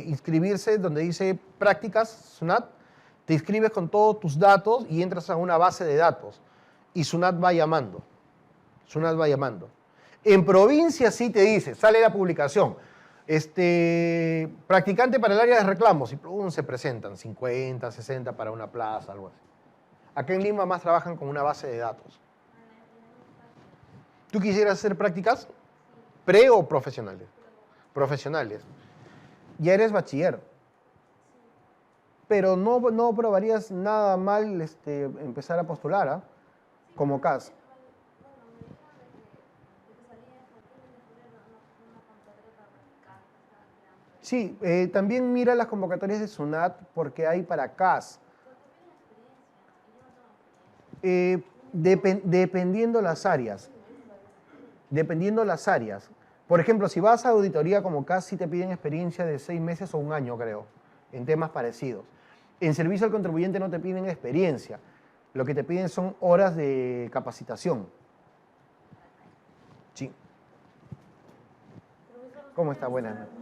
inscribirse donde dice prácticas, SUNAT, te inscribes con todos tus datos y entras a una base de datos. Y SUNAT va llamando. SUNAT va llamando. En provincia sí te dice, sale la publicación, practicante para el área de reclamos, y se presentan 50, 60 para una plaza, algo así. Acá en Lima más trabajan con una base de datos. ¿Tú quisieras hacer prácticas? ¿Pre o profesionales? Profesionales. Ya eres bachiller. Pero no probarías nada mal empezar a postular, ¿ah? Como CAS. Sí, también mira las convocatorias de SUNAT porque hay para CAS. Dependiendo las áreas. Dependiendo las áreas. Por ejemplo, si vas a auditoría como CAS, sí te piden experiencia de 6 meses o 1 año, creo, en temas parecidos. En servicio al contribuyente no te piden experiencia. Lo que te piden son horas de capacitación. Sí. ¿Cómo está? Buenas noches.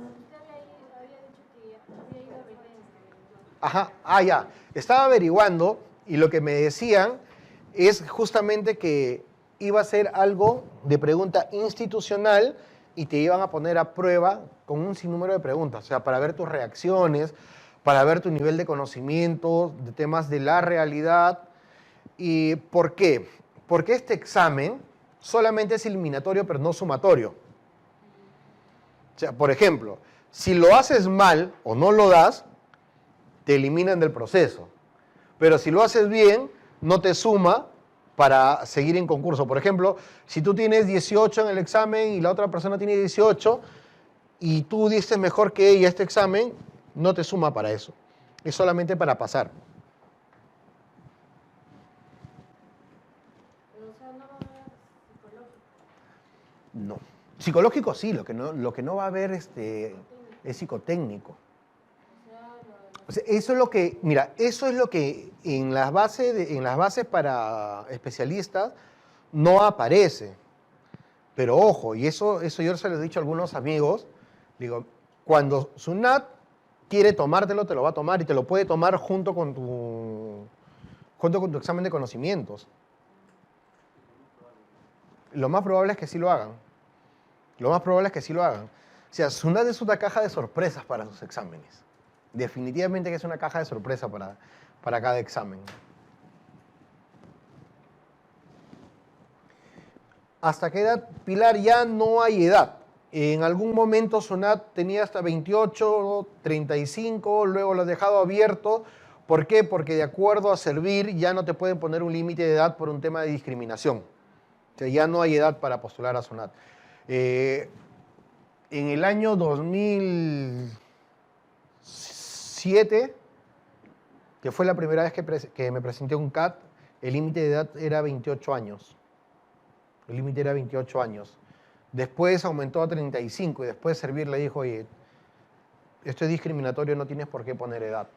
Ajá, ya. Estaba averiguando y lo que me decían es justamente que iba a ser algo de pregunta institucional y te iban a poner a prueba con un sinnúmero de preguntas, o sea, para ver tus reacciones, para ver tu nivel de conocimiento, de temas de la realidad. ¿Y por qué? Porque este examen solamente es eliminatorio, pero no sumatorio. O sea, por ejemplo, si lo haces mal o no lo das, te eliminan del proceso. Pero si lo haces bien, no te suma para seguir en concurso. Por ejemplo, si tú tienes 18 en el examen y la otra persona tiene 18 y tú diste mejor que ella este examen, no te suma para eso. Es solamente para pasar. Pero, o sea, no va a haber psicológico. No. Psicológico sí, lo que no va a haber es psicotécnico. O sea, eso es lo que, mira, eso es lo que en las bases para especialistas no aparece. Pero ojo, y eso yo se lo he dicho a algunos amigos, digo, cuando SUNAT quiere tomártelo, te lo va a tomar y te lo puede tomar junto con tu examen de conocimientos. Lo más probable es que sí lo hagan. Lo más probable es que sí lo hagan. O sea, SUNAT es una caja de sorpresas para sus exámenes. Definitivamente que es una caja de sorpresa para cada examen. ¿Hasta qué edad, Pilar? Ya no hay edad. En algún momento SUNAT tenía hasta 28, 35, luego lo ha dejado abierto. ¿Por qué? Porque de acuerdo a Servir ya no te pueden poner un límite de edad por un tema de discriminación. O sea, ya no hay edad para postular a SUNAT. En el año 2007, que fue la primera vez que me presenté a un CAT, el límite de edad era 28 años. El límite era 28 años. Después aumentó a 35 y después Servir le dijo, oye, esto es discriminatorio, no tienes por qué poner edad.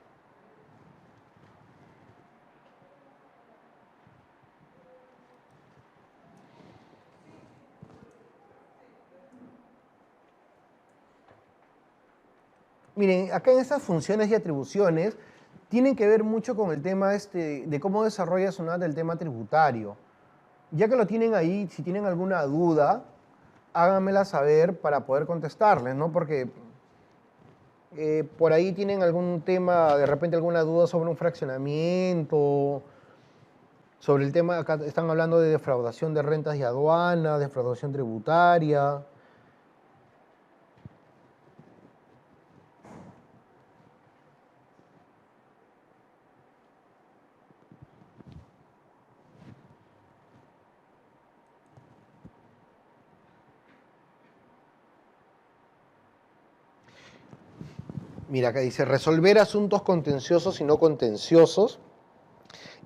Miren, acá en estas funciones y atribuciones tienen que ver mucho con el tema de cómo desarrolla SUNAT el tema tributario. Ya que lo tienen ahí, si tienen alguna duda, háganmela saber para poder contestarles, ¿no? Porque por ahí tienen algún tema, de repente alguna duda sobre un fraccionamiento, sobre el tema, acá están hablando de defraudación de rentas y aduanas, defraudación tributaria. Mira, acá dice, resolver asuntos contenciosos y no contenciosos,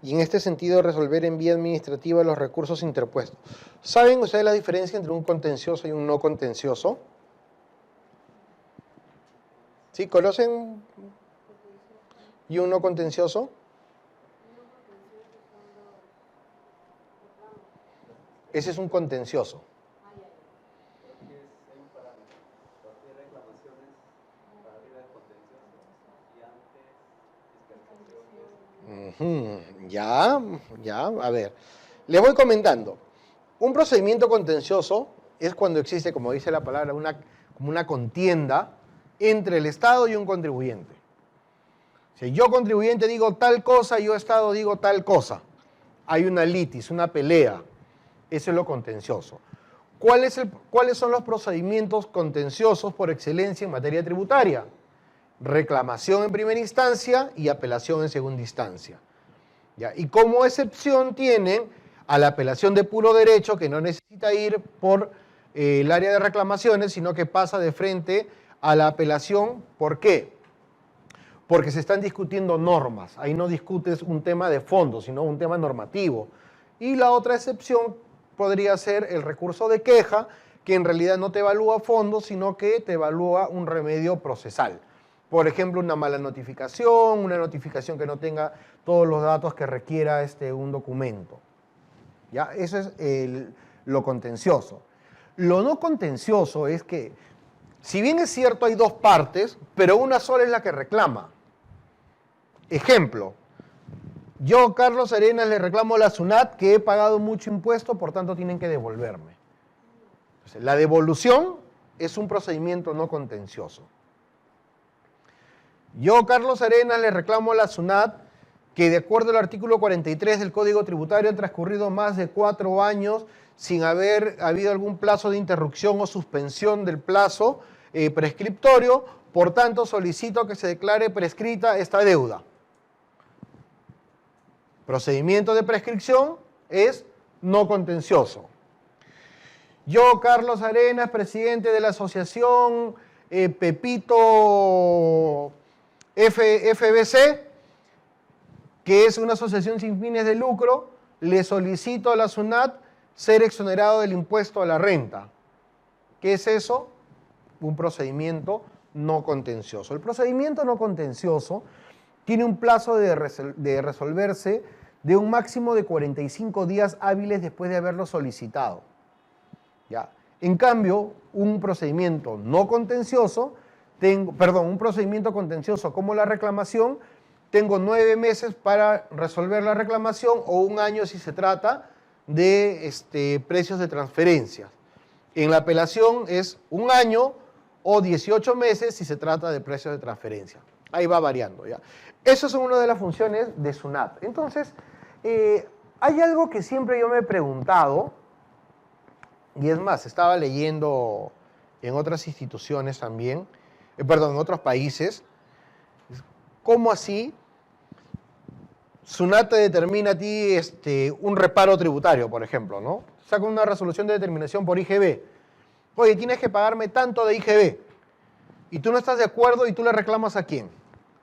y en este sentido resolver en vía administrativa los recursos interpuestos. ¿Saben ustedes la diferencia entre un contencioso y un no contencioso? ¿Sí? ¿Conocen? ¿Y un no contencioso? Ese es un contencioso. Ya, ya, a ver. Le voy comentando. Un procedimiento contencioso es cuando existe, como dice la palabra, como una contienda entre el Estado y un contribuyente. Si yo contribuyente digo tal cosa, yo Estado digo tal cosa. Hay una litis, una pelea. Eso es lo contencioso. ¿Cuáles son los procedimientos contenciosos por excelencia en materia tributaria? Reclamación en primera instancia y apelación en segunda instancia. ¿Ya? Y como excepción tienen a la apelación de puro derecho, que no necesita ir por el área de reclamaciones, sino que pasa de frente a la apelación. ¿Por qué? Porque se están discutiendo normas. Ahí no discutes un tema de fondo, sino un tema normativo. Y la otra excepción podría ser el recurso de queja, que en realidad no te evalúa fondo, sino que te evalúa un remedio procesal. Por ejemplo, una mala notificación, una notificación que no tenga todos los datos que requiera un documento. ¿Ya? Eso es lo contencioso. Lo no contencioso es que, si bien es cierto hay dos partes, pero una sola es la que reclama. Ejemplo, yo, Carlos Arenas, le reclamo a la SUNAT que he pagado mucho impuesto, por tanto tienen que devolverme. Entonces, la devolución es un procedimiento no contencioso. Yo, Carlos Arenas, le reclamo a la SUNAT que, de acuerdo al artículo 43 del Código Tributario, han transcurrido más de 4 años sin haber habido algún plazo de interrupción o suspensión del plazo prescriptorio, por tanto solicito que se declare prescrita esta deuda. Procedimiento de prescripción es no contencioso. Yo, Carlos Arenas, presidente de la asociación Pepito FBC, que es una asociación sin fines de lucro, le solicito a la SUNAT ser exonerado del impuesto a la renta. ¿Qué es eso? Un procedimiento no contencioso. El procedimiento no contencioso tiene un plazo de resolverse de un máximo de 45 días hábiles después de haberlo solicitado. ¿Ya? En cambio, un procedimiento no contencioso, un procedimiento contencioso como la reclamación, tengo 9 meses para resolver la reclamación o 1 año si se trata de precios de transferencias. En la apelación es 1 año o 18 meses si se trata de precios de transferencia. Ahí va variando, ¿ya? Esas son una de las funciones de SUNAT. Entonces, hay algo que siempre yo me he preguntado, y es más, estaba leyendo en otras instituciones también, en otros países, ¿cómo así SUNAT te determina a ti un reparo tributario, por ejemplo, ¿no? Saca una resolución de determinación por IGB. Oye, tienes que pagarme tanto de IGB. Y tú no estás de acuerdo y tú le reclamas ¿a quién?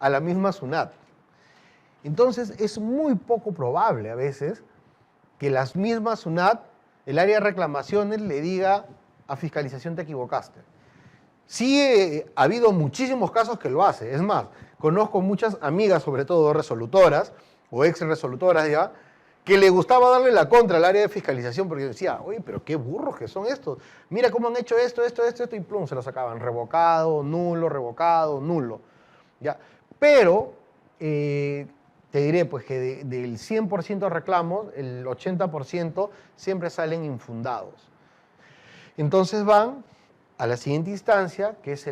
A la misma SUNAT. Entonces, es muy poco probable a veces que las mismas SUNAT, el área de reclamaciones, le diga a fiscalización te equivocaste. Sí, ha habido muchísimos casos que lo hace. Es más, conozco muchas amigas, sobre todo resolutoras o ex resolutoras ya, que le gustaba darle la contra al área de fiscalización porque decía, oye, pero qué burros que son estos. Mira cómo han hecho esto, y plum, se lo sacaban. Revocado, nulo. ¿Ya? Pero, te diré pues que del 100% de reclamos, el 80% siempre salen infundados. Entonces van a la siguiente instancia, que es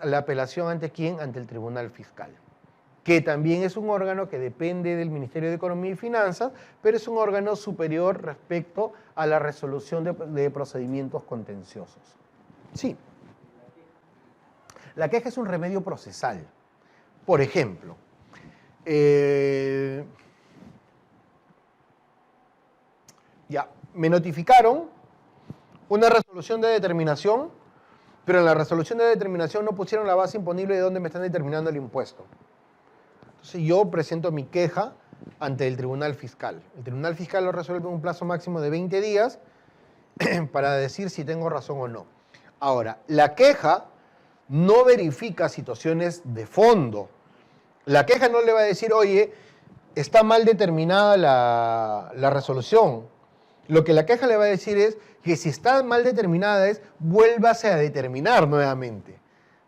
la apelación ante ¿quién? Ante el Tribunal Fiscal, que también es un órgano que depende del Ministerio de Economía y Finanzas, pero es un órgano superior respecto a la resolución de procedimientos contenciosos. Sí. La queja es un remedio procesal. Por ejemplo, me notificaron una resolución de determinación, pero en la resolución de determinación no pusieron la base imponible de dónde me están determinando el impuesto. Entonces yo presento mi queja ante el Tribunal Fiscal. El Tribunal Fiscal lo resuelve en un plazo máximo de 20 días para decir si tengo razón o no. Ahora, la queja no verifica situaciones de fondo. La queja no le va a decir, oye, está mal determinada la resolución. Lo que la queja le va a decir es que si está mal determinada es vuélvase a determinar nuevamente.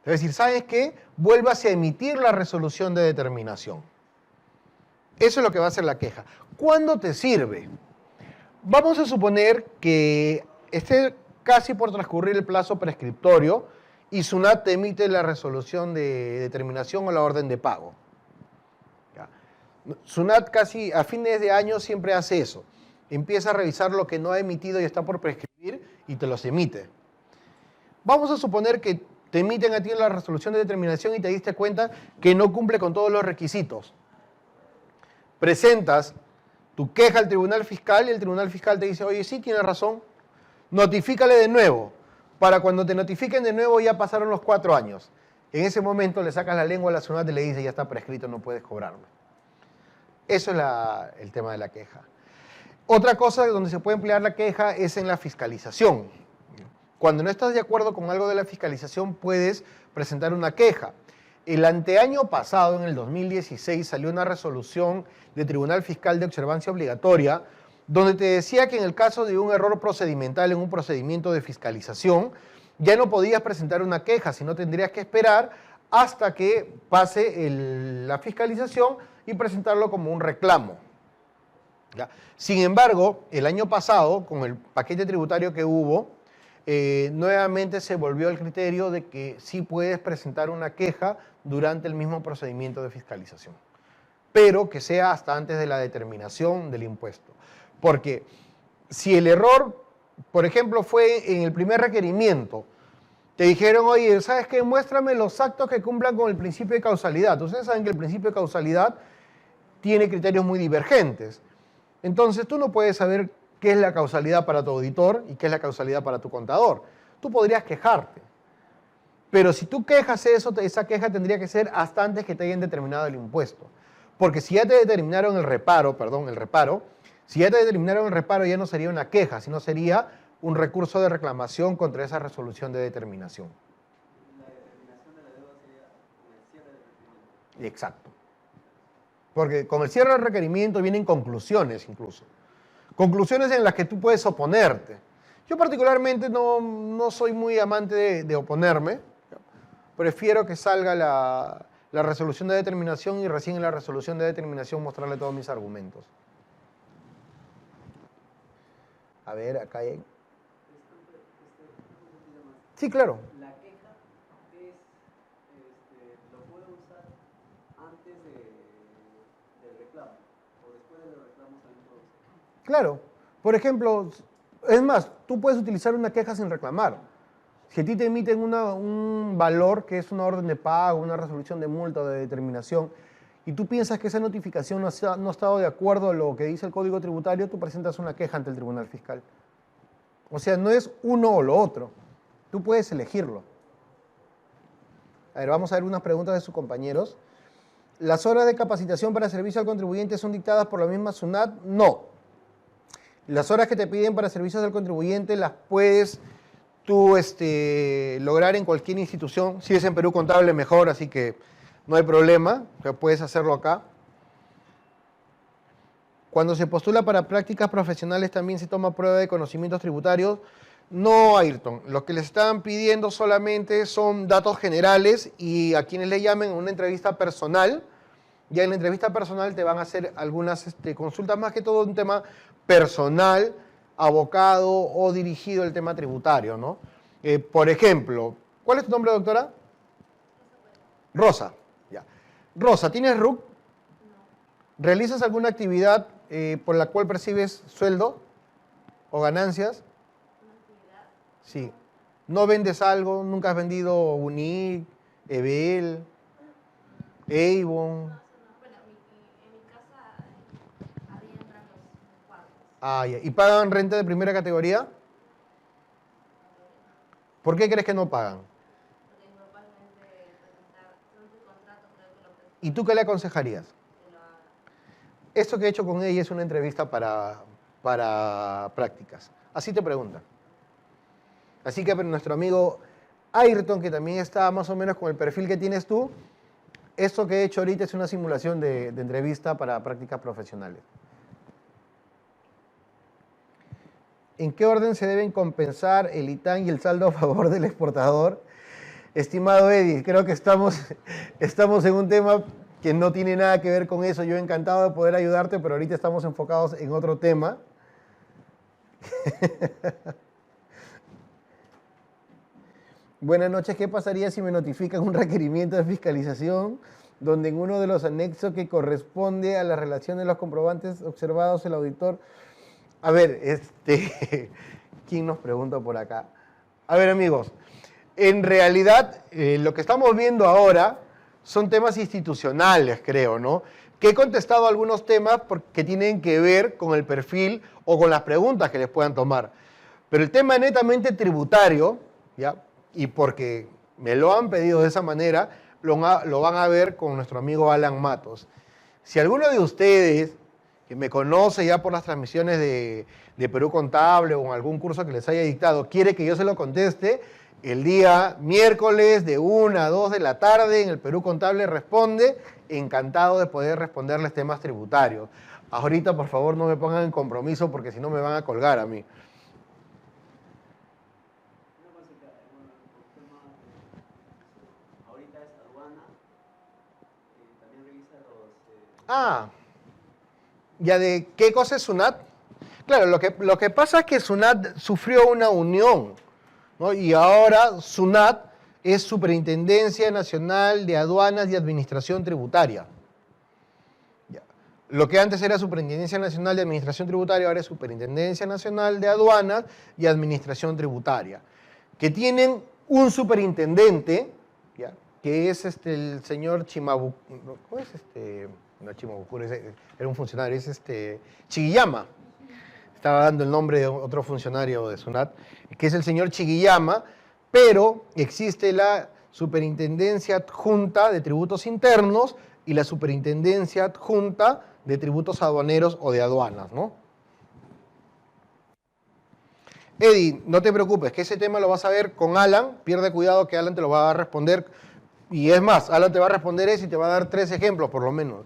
Es decir, ¿sabes qué? Vuélvase a emitir la resolución de determinación. Eso es lo que va a hacer la queja. ¿Cuándo te sirve? Vamos a suponer que esté casi por transcurrir el plazo prescriptorio y SUNAT te emite la resolución de determinación o la orden de pago. ¿Ya? SUNAT casi a fines de año siempre hace eso. Empieza a revisar lo que no ha emitido y está por prescribir y te los emite. Vamos a suponer que te emiten a ti la resolución de determinación y te diste cuenta que no cumple con todos los requisitos. Presentas tu queja al tribunal fiscal y el tribunal fiscal te dice, oye, sí, tienes razón, notifícale de nuevo. Para cuando te notifiquen de nuevo ya pasaron los 4 años. En ese momento le sacas la lengua a la SUNAT y le dices, ya está prescrito, no puedes cobrarme. Eso es el tema de la queja. Otra cosa donde se puede emplear la queja es en la fiscalización. Cuando no estás de acuerdo con algo de la fiscalización, puedes presentar una queja. El anteaño pasado, en el 2016, salió una resolución del Tribunal Fiscal de Observancia Obligatoria, donde te decía que en el caso de un error procedimental en un procedimiento de fiscalización, ya no podías presentar una queja, sino tendrías que esperar hasta que pase la fiscalización y presentarlo como un reclamo. ¿Ya? Sin embargo, el año pasado, con el paquete tributario que hubo, nuevamente se volvió al criterio de que sí puedes presentar una queja durante el mismo procedimiento de fiscalización, pero que sea hasta antes de la determinación del impuesto. Porque si el error, por ejemplo, fue en el primer requerimiento, te dijeron, oye, ¿sabes qué? Muéstrame los actos que cumplan con el principio de causalidad. Ustedes saben que el principio de causalidad tiene criterios muy divergentes. Entonces tú no puedes saber qué es la causalidad para tu auditor y qué es la causalidad para tu contador. Tú podrías quejarte. Pero si tú quejas eso, esa queja tendría que ser hasta antes que te hayan determinado el impuesto. Porque si ya te determinaron el reparo, si ya te determinaron el reparo ya no sería una queja, sino sería un recurso de reclamación contra esa resolución de determinación. La determinación de la deuda sería con el cierre del requerimiento. Exacto. Porque con el cierre del requerimiento vienen conclusiones incluso. Conclusiones en las que tú puedes oponerte. Yo particularmente no soy muy amante de oponerme. Prefiero que salga la resolución de determinación y recién en la resolución de determinación mostrarle todos mis argumentos. A ver, acá hay... Sí, claro. La queja es, lo puedo usar antes del reclamo o después del reclamo también puedo usar. Claro. Por ejemplo, es más, tú puedes utilizar una queja sin reclamar. Si a ti te emiten un valor que es una orden de pago, una resolución de multa o de determinación, y tú piensas que esa notificación no ha estado de acuerdo a lo que dice el Código Tributario, tú presentas una queja ante el Tribunal Fiscal. O sea, no es uno o lo otro. Tú puedes elegirlo. A ver, vamos a ver unas preguntas de sus compañeros. ¿Las horas de capacitación para servicio al contribuyente son dictadas por la misma SUNAT? No. Las horas que te piden para servicios al contribuyente las puedes tú lograr en cualquier institución. Si es en Perú Contable, mejor, así que no hay problema. O sea, puedes hacerlo acá. Cuando se postula para prácticas profesionales también se toma prueba de conocimientos tributarios. No, Ayrton. Lo que les están pidiendo solamente son datos generales y a quienes le llamen a una entrevista personal. Ya en la entrevista personal te van a hacer algunas consultas, más que todo un tema personal, abocado o dirigido al tema tributario, ¿no? Por ejemplo, ¿cuál es tu nombre, doctora? Rosa. Ya. Rosa, ¿tienes RUC? No. ¿Realizas alguna actividad por la cual percibes sueldo o ganancias? Sí. ¿No vendes algo? ¿Nunca has vendido Unic, Ebel, Avon? Bueno, en mi casa arriendan los cuartos. Ah, ya. ¿Y pagan renta de primera categoría? ¿Por qué crees que no pagan? Porque mi papá es de presentar, según su contrato, creo que lo presenta. ¿Y tú qué le aconsejarías? Que lo haga. Esto que he hecho con ella es una entrevista para prácticas. Así te preguntan. Así que nuestro amigo Ayrton, que también está más o menos con el perfil que tienes tú, esto que he hecho ahorita es una simulación de entrevista para prácticas profesionales. ¿En qué orden se deben compensar el ITAN y el saldo a favor del exportador? Estimado Eddie, creo que estamos en un tema que no tiene nada que ver con eso. Yo encantado de poder ayudarte, pero ahorita estamos enfocados en otro tema. Buenas noches, ¿qué pasaría si me notifican un requerimiento de fiscalización donde en uno de los anexos que corresponde a la relación de los comprobantes observados el auditor? A ver, ¿quién nos pregunta por acá? A ver, amigos, en realidad lo que estamos viendo ahora son temas institucionales, creo, ¿no? Que he contestado algunos temas que tienen que ver con el perfil o con las preguntas que les puedan tomar. Pero el tema netamente tributario, ¿ya? Y porque me lo han pedido de esa manera, lo van a ver con nuestro amigo Alan Matos. Si alguno de ustedes que me conoce ya por las transmisiones de Perú Contable o en algún curso que les haya dictado, quiere que yo se lo conteste, el día miércoles de 1 a 2 de la tarde en el Perú Contable Responde, encantado de poder responderles temas tributarios. Ahorita, por favor, no me pongan en compromiso porque si no me van a colgar a mí. Ah, ¿ya de qué cosa es SUNAT? Claro, lo que pasa es que SUNAT sufrió una unión, ¿no? Y ahora SUNAT es Superintendencia Nacional de Aduanas y Administración Tributaria. Ya. Lo que antes era Superintendencia Nacional de Administración Tributaria, ahora es Superintendencia Nacional de Aduanas y Administración Tributaria, que tienen un superintendente, ¿ya? Que es el señor Chimabucuro, ¿cómo es No, Chimabucuro, era un funcionario, es Chiguiyama. Estaba dando el nombre de otro funcionario de SUNAT, que es el señor Chiguiyama, pero existe la Superintendencia Adjunta de Tributos Internos y la Superintendencia Adjunta de Tributos Aduaneros o de Aduanas, ¿no? Eddie, no te preocupes, que ese tema lo vas a ver con Alan, pierde cuidado que Alan te lo va a responder, y es más, Alan te va a responder eso y te va a dar 3 ejemplos por lo menos.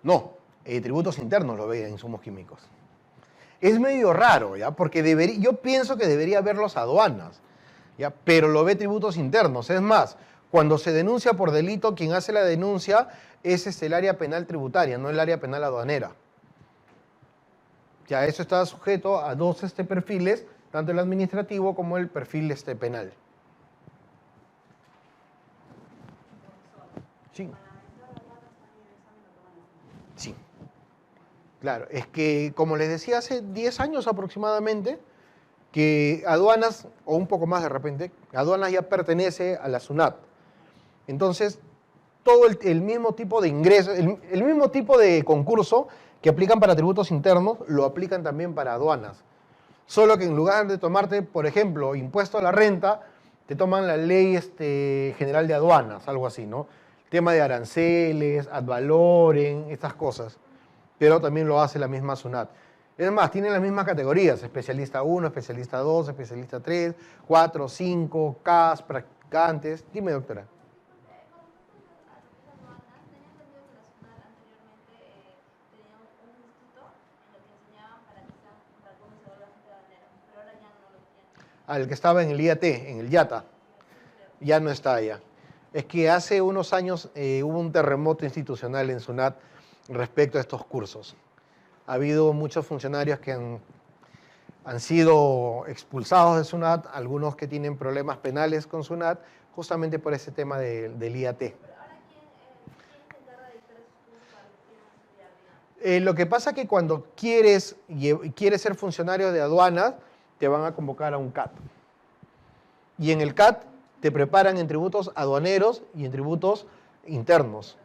No, tributos internos lo ve en insumos químicos. Es medio raro, ¿ya? Porque yo pienso que debería verlos aduanas, ¿ya? Pero lo ve tributos internos. Es más, cuando se denuncia por delito, quien hace la denuncia es el área penal tributaria, no el área penal aduanera. Ya eso está sujeto a 2 perfiles, tanto el administrativo como el perfil penal. Sí. Sí. Claro, es que, como les decía, hace 10 años aproximadamente, que aduanas, o un poco más de repente, aduanas ya pertenece a la SUNAT. Entonces, todo el mismo tipo de ingreso, el mismo tipo de concurso que aplican para tributos internos, lo aplican también para aduanas. Solo que en lugar de tomarte, por ejemplo, impuesto a la renta, te toman la ley general de aduanas, algo así, ¿no? Tema de aranceles, ad valorem, estas cosas. Pero también lo hace la misma SUNAT. Es más, tienen las mismas categorías, especialista 1, especialista 2, especialista 3, 4, 5, CAS, practicantes. Dime, doctora. Al que estaba en el IAT, en el YATA, ya no está allá. Es que hace unos años hubo un terremoto institucional en SUNAT respecto a estos cursos. Ha habido muchos funcionarios que han sido expulsados de SUNAT, algunos que tienen problemas penales con SUNAT, justamente por ese tema del IAT. ¿Pero ahora quién se encarga de dictar esos cursos para los que quieren estudiar? Lo que pasa es que cuando quieres ser funcionario de aduanas, te van a convocar a un CAT. Y en el CAT te preparan en tributos aduaneros y en tributos internos.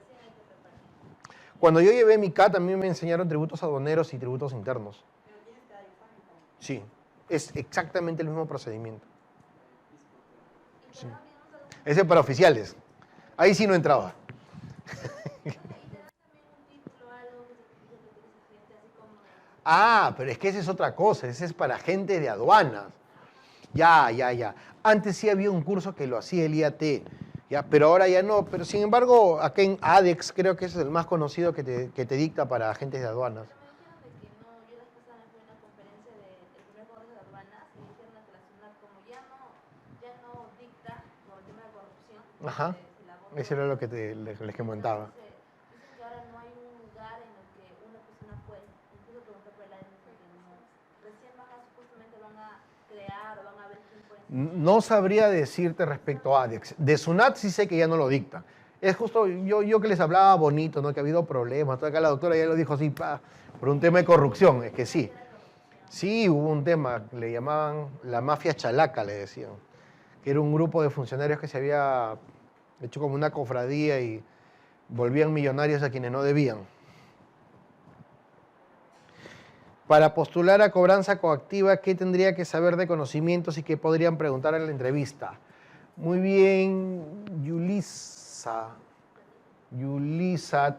Cuando yo llevé mi CAT, a mí me enseñaron tributos aduaneros y tributos internos. Sí, es exactamente el mismo procedimiento. Sí. Ese es para oficiales. Ahí sí no entraba. Ah, pero es que esa es otra cosa, ese es para gente de aduanas. Ya. Antes sí había un curso que lo hacía el IAT, Ya, pero ahora ya no. Pero sin embargo, acá en ADEX creo que ese es el más conocido que te dicta para agentes de aduanas. Me dijeron de que no, yo la vez pasada me fui a una conferencia del primer Congreso de Aduanas y dijeron que la SUNAT como ya no dicta por el tema de corrupción, Ajá. se la votó. Eso era lo que les comentaba. Entonces, dicen que ahora no hay un lugar en el que una persona puede, incluso preguntar por el ADN, porque no, recién supuestamente van a crear o van a ver quién puede ser. No sabría decirte respecto a ADEX. De SUNAT sí sé que ya no lo dicta. Es justo, yo que les hablaba bonito, ¿no? Que ha habido problemas. Toda acá la doctora ya lo dijo así, por un tema de corrupción. Es que sí. Sí, hubo un tema, le llamaban la mafia chalaca, le decían. Que era un grupo de funcionarios que se había hecho como una cofradía y volvían millonarios a quienes no debían. Para postular a cobranza coactiva, ¿qué tendría que saber de conocimientos y qué podrían preguntar en la entrevista? Muy bien, Yulisa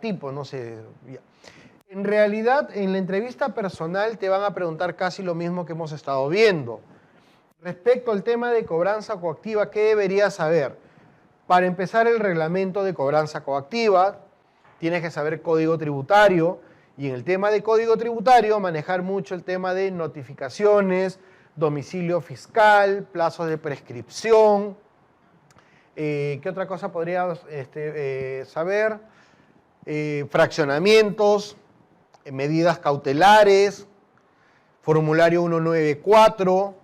tipo, no sé. Ya. En realidad, en la entrevista personal te van a preguntar casi lo mismo que hemos estado viendo. Respecto al tema de cobranza coactiva, ¿qué deberías saber? Para empezar, el reglamento de cobranza coactiva, tienes que saber código tributario, y en el tema de código tributario, manejar mucho el tema de notificaciones, domicilio fiscal, plazos de prescripción. ¿Qué otra cosa podrías saber? Fraccionamientos, medidas cautelares, formulario 194.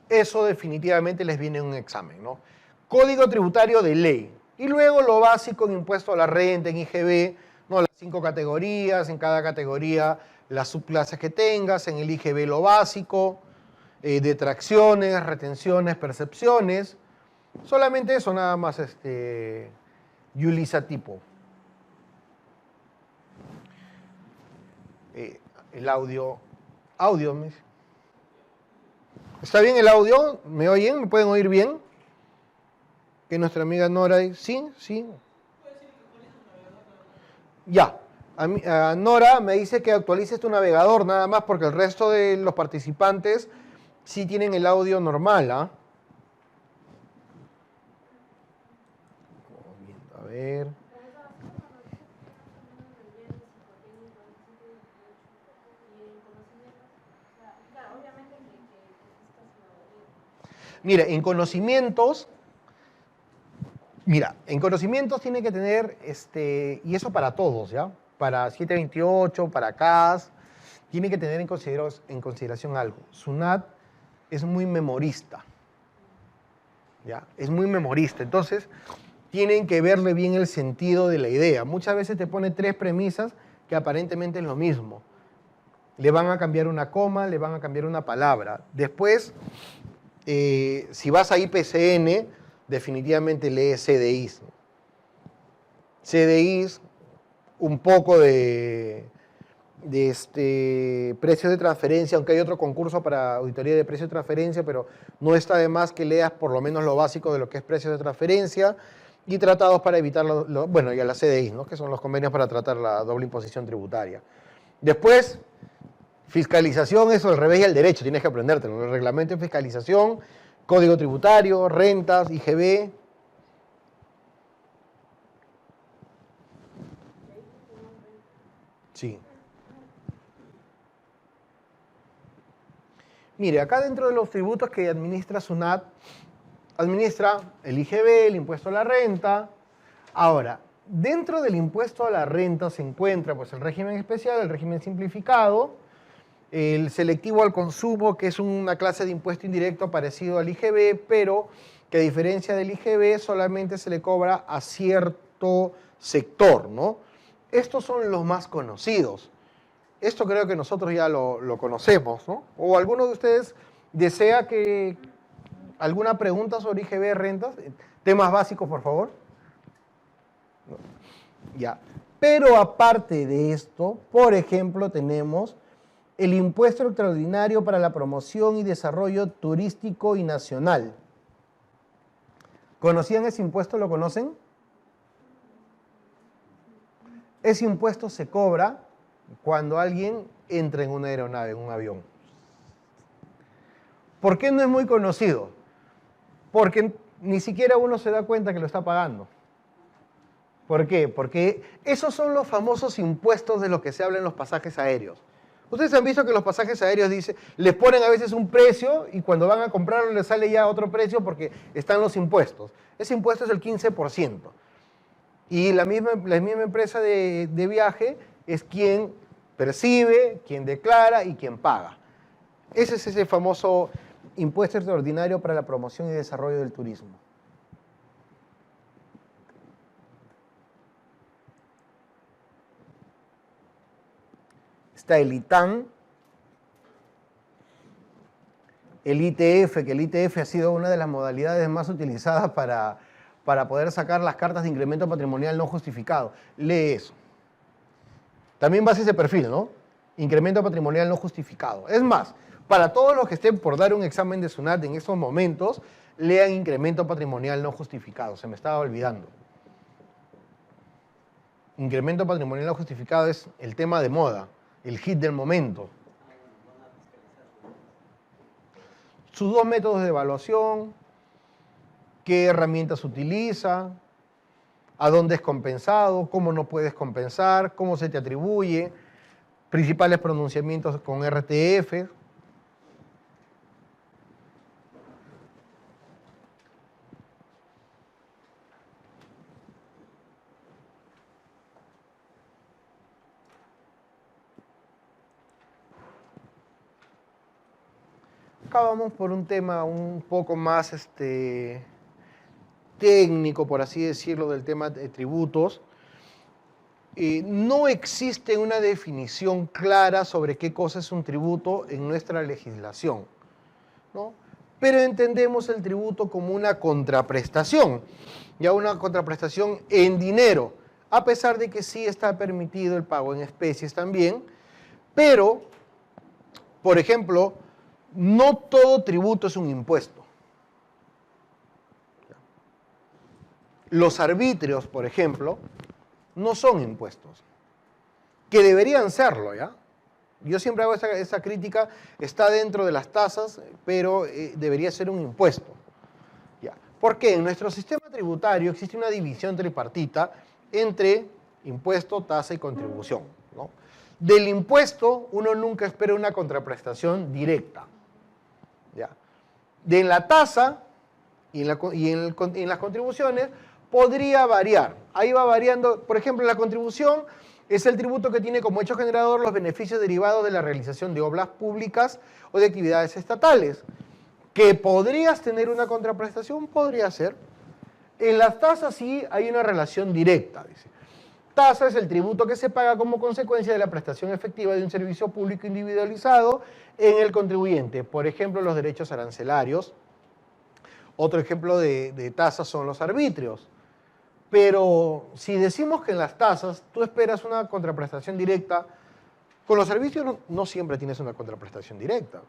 Eso definitivamente les viene en un examen, ¿no? Código tributario de ley. Y luego lo básico en impuesto a la renta, en IGB, ¿no? Las 5 categorías, en cada categoría las subclases que tengas, en el IGB lo básico, detracciones, retenciones, percepciones. Solamente eso, nada más, Yulisa tipo. El audio, ¿está bien el audio? ¿Me oyen? ¿Me pueden oír bien? Que nuestra amiga Nora, sí. Ya. A Nora me dice que actualices tu navegador nada más porque el resto de los participantes sí tienen el audio normal, ¿ah? A ver. Mira, en conocimientos tiene que tener, y eso para todos, ¿ya? Para 728, para CAS, tiene que tener en consideración algo. SUNAT es muy memorista, ¿ya? Es muy memorista, entonces tienen que verle bien el sentido de la idea. Muchas veces te pone 3 premisas que aparentemente es lo mismo. Le van a cambiar una coma, le van a cambiar una palabra. Después, si vas a IPCN, definitivamente lee CDIs. CDIs, un poco de precios de transferencia, aunque hay otro concurso para auditoría de precios de transferencia, pero no está de más que leas por lo menos lo básico de lo que es precios de transferencia y tratados para evitar, bueno, y a las CDIs, ¿no? Que son los convenios para tratar la doble imposición tributaria. Después, fiscalización, eso al revés y al derecho, tienes que aprendértelo. El reglamento de fiscalización, código tributario, rentas, IGB. Sí. Mire, acá dentro de los tributos que administra SUNAT, administra el IGB, el impuesto a la renta. Ahora, dentro del impuesto a la renta se encuentra pues, el régimen especial, el régimen simplificado, el selectivo al consumo, que es una clase de impuesto indirecto parecido al IGB, pero que a diferencia del IGB solamente se le cobra a cierto sector, ¿no? Estos son los más conocidos. Esto creo que nosotros ya lo conocemos, ¿no? ¿O alguno de ustedes desea que alguna pregunta sobre IGB rentas? Temas básicos, por favor. No. Ya. Pero aparte de esto, por ejemplo, tenemos el impuesto extraordinario para la promoción y desarrollo turístico y nacional. ¿Conocían ese impuesto? ¿Lo conocen? Ese impuesto se cobra cuando alguien entra en una aeronave, en un avión. ¿Por qué no es muy conocido? Porque ni siquiera uno se da cuenta que lo está pagando. ¿Por qué? Porque esos son los famosos impuestos de los que se habla en los pasajes aéreos. Ustedes han visto que los pasajes aéreos les ponen a veces un precio y cuando van a comprarlo les sale ya otro precio porque están los impuestos. Ese impuesto es el 15%. Y la misma empresa de viaje es quien percibe, quien declara y quien paga. Ese es ese famoso impuesto extraordinario para la promoción y desarrollo del turismo. Está el ITAN, el ITF, que el ITF ha sido una de las modalidades más utilizadas para poder sacar las cartas de incremento patrimonial no justificado. Lee eso. También vas a ese perfil, ¿no? Incremento patrimonial no justificado. Es más, para todos los que estén por dar un examen de SUNAT en estos momentos, lean incremento patrimonial no justificado. Se me estaba olvidando. Incremento patrimonial no justificado es el tema de moda, el hit del momento. Sus dos métodos de evaluación, qué herramientas utiliza, a dónde es compensado, cómo no puedes compensar, cómo se te atribuye, principales pronunciamientos con RTF. Acá vamos por un tema un poco más técnico, por así decirlo, del tema de tributos. No existe una definición clara sobre qué cosa es un tributo en nuestra legislación, ¿no? Pero entendemos el tributo como una contraprestación, ya una contraprestación en dinero, a pesar de que sí está permitido el pago en especies también, pero, por ejemplo, no todo tributo es un impuesto. Los arbitrios, por ejemplo, no son impuestos, que deberían serlo, ¿ya? Yo siempre hago esa crítica, está dentro de las tasas, pero debería ser un impuesto. ¿Ya? Porque en nuestro sistema tributario existe una división tripartita entre impuesto, tasa y contribución, ¿no? Del impuesto uno nunca espera una contraprestación directa. ¿Ya? De la tasa y en las contribuciones podría variar. Ahí va variando, por ejemplo, la contribución es el tributo que tiene como hecho generador los beneficios derivados de la realización de obras públicas o de actividades estatales. ¿Que podrías tener una contraprestación? Podría ser. En las tasas sí hay una relación directa, dice. Tasa es el tributo que se paga como consecuencia de la prestación efectiva de un servicio público individualizado en el contribuyente. Por ejemplo, los derechos arancelarios. Otro ejemplo de tasas son los arbitrios. Pero si decimos que en las tasas tú esperas una contraprestación directa, con los servicios no siempre tienes una contraprestación directa.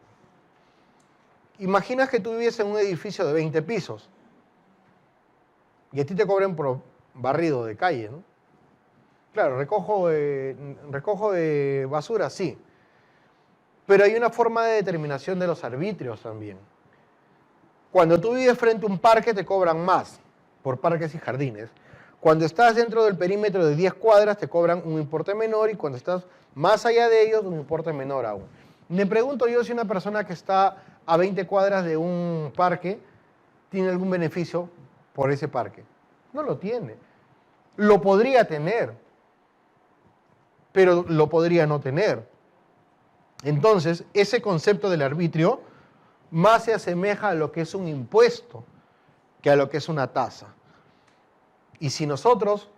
Imaginas que tú vives en un edificio de 20 pisos y a ti te cobran por barrido de calle, ¿no? Claro, recojo de basura, sí. Pero hay una forma de determinación de los arbitrios también. Cuando tú vives frente a un parque te cobran más por parques y jardines. Cuando estás dentro del perímetro de 10 cuadras te cobran un importe menor y cuando estás más allá de ellos un importe menor aún. Me pregunto yo si una persona que está a 20 cuadras de un parque tiene algún beneficio por ese parque. No lo tiene. Lo podría tener, pero lo podría no tener. Entonces, ese concepto del arbitrio más se asemeja a lo que es un impuesto que a lo que es una tasa. Y si nosotros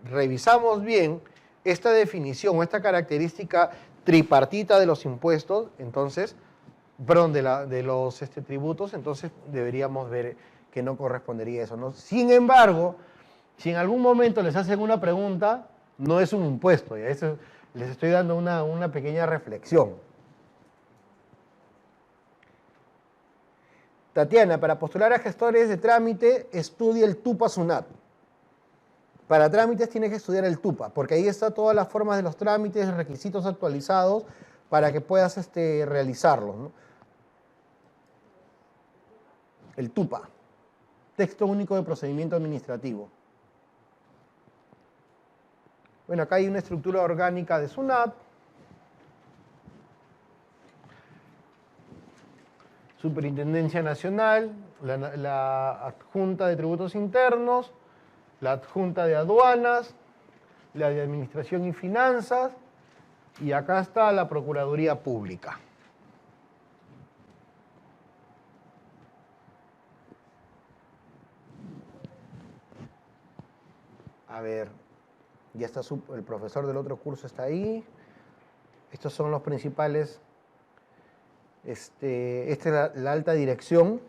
revisamos bien esta definición o esta característica tripartita de los impuestos, entonces, perdón, de los tributos, entonces deberíamos ver que no correspondería a eso, ¿no? Sin embargo, si en algún momento les hacen una pregunta, no es un impuesto, ¿ya? Eso les estoy dando una pequeña reflexión. Tatiana, para postular a gestores de trámite, estudia el TUPA-SUNAT. Para trámites tienes que estudiar el TUPA, porque ahí está todas las formas de los trámites, requisitos actualizados, para que puedas realizarlos, ¿no? El TUPA. Texto único de procedimiento administrativo. Bueno, acá hay una estructura orgánica de SUNAT. Superintendencia Nacional, la adjunta de tributos internos, la adjunta de aduanas, la de administración y finanzas, y acá está la Procuraduría Pública. A ver, ya está el profesor del otro curso está ahí. Estos son los principales. Esta es la alta dirección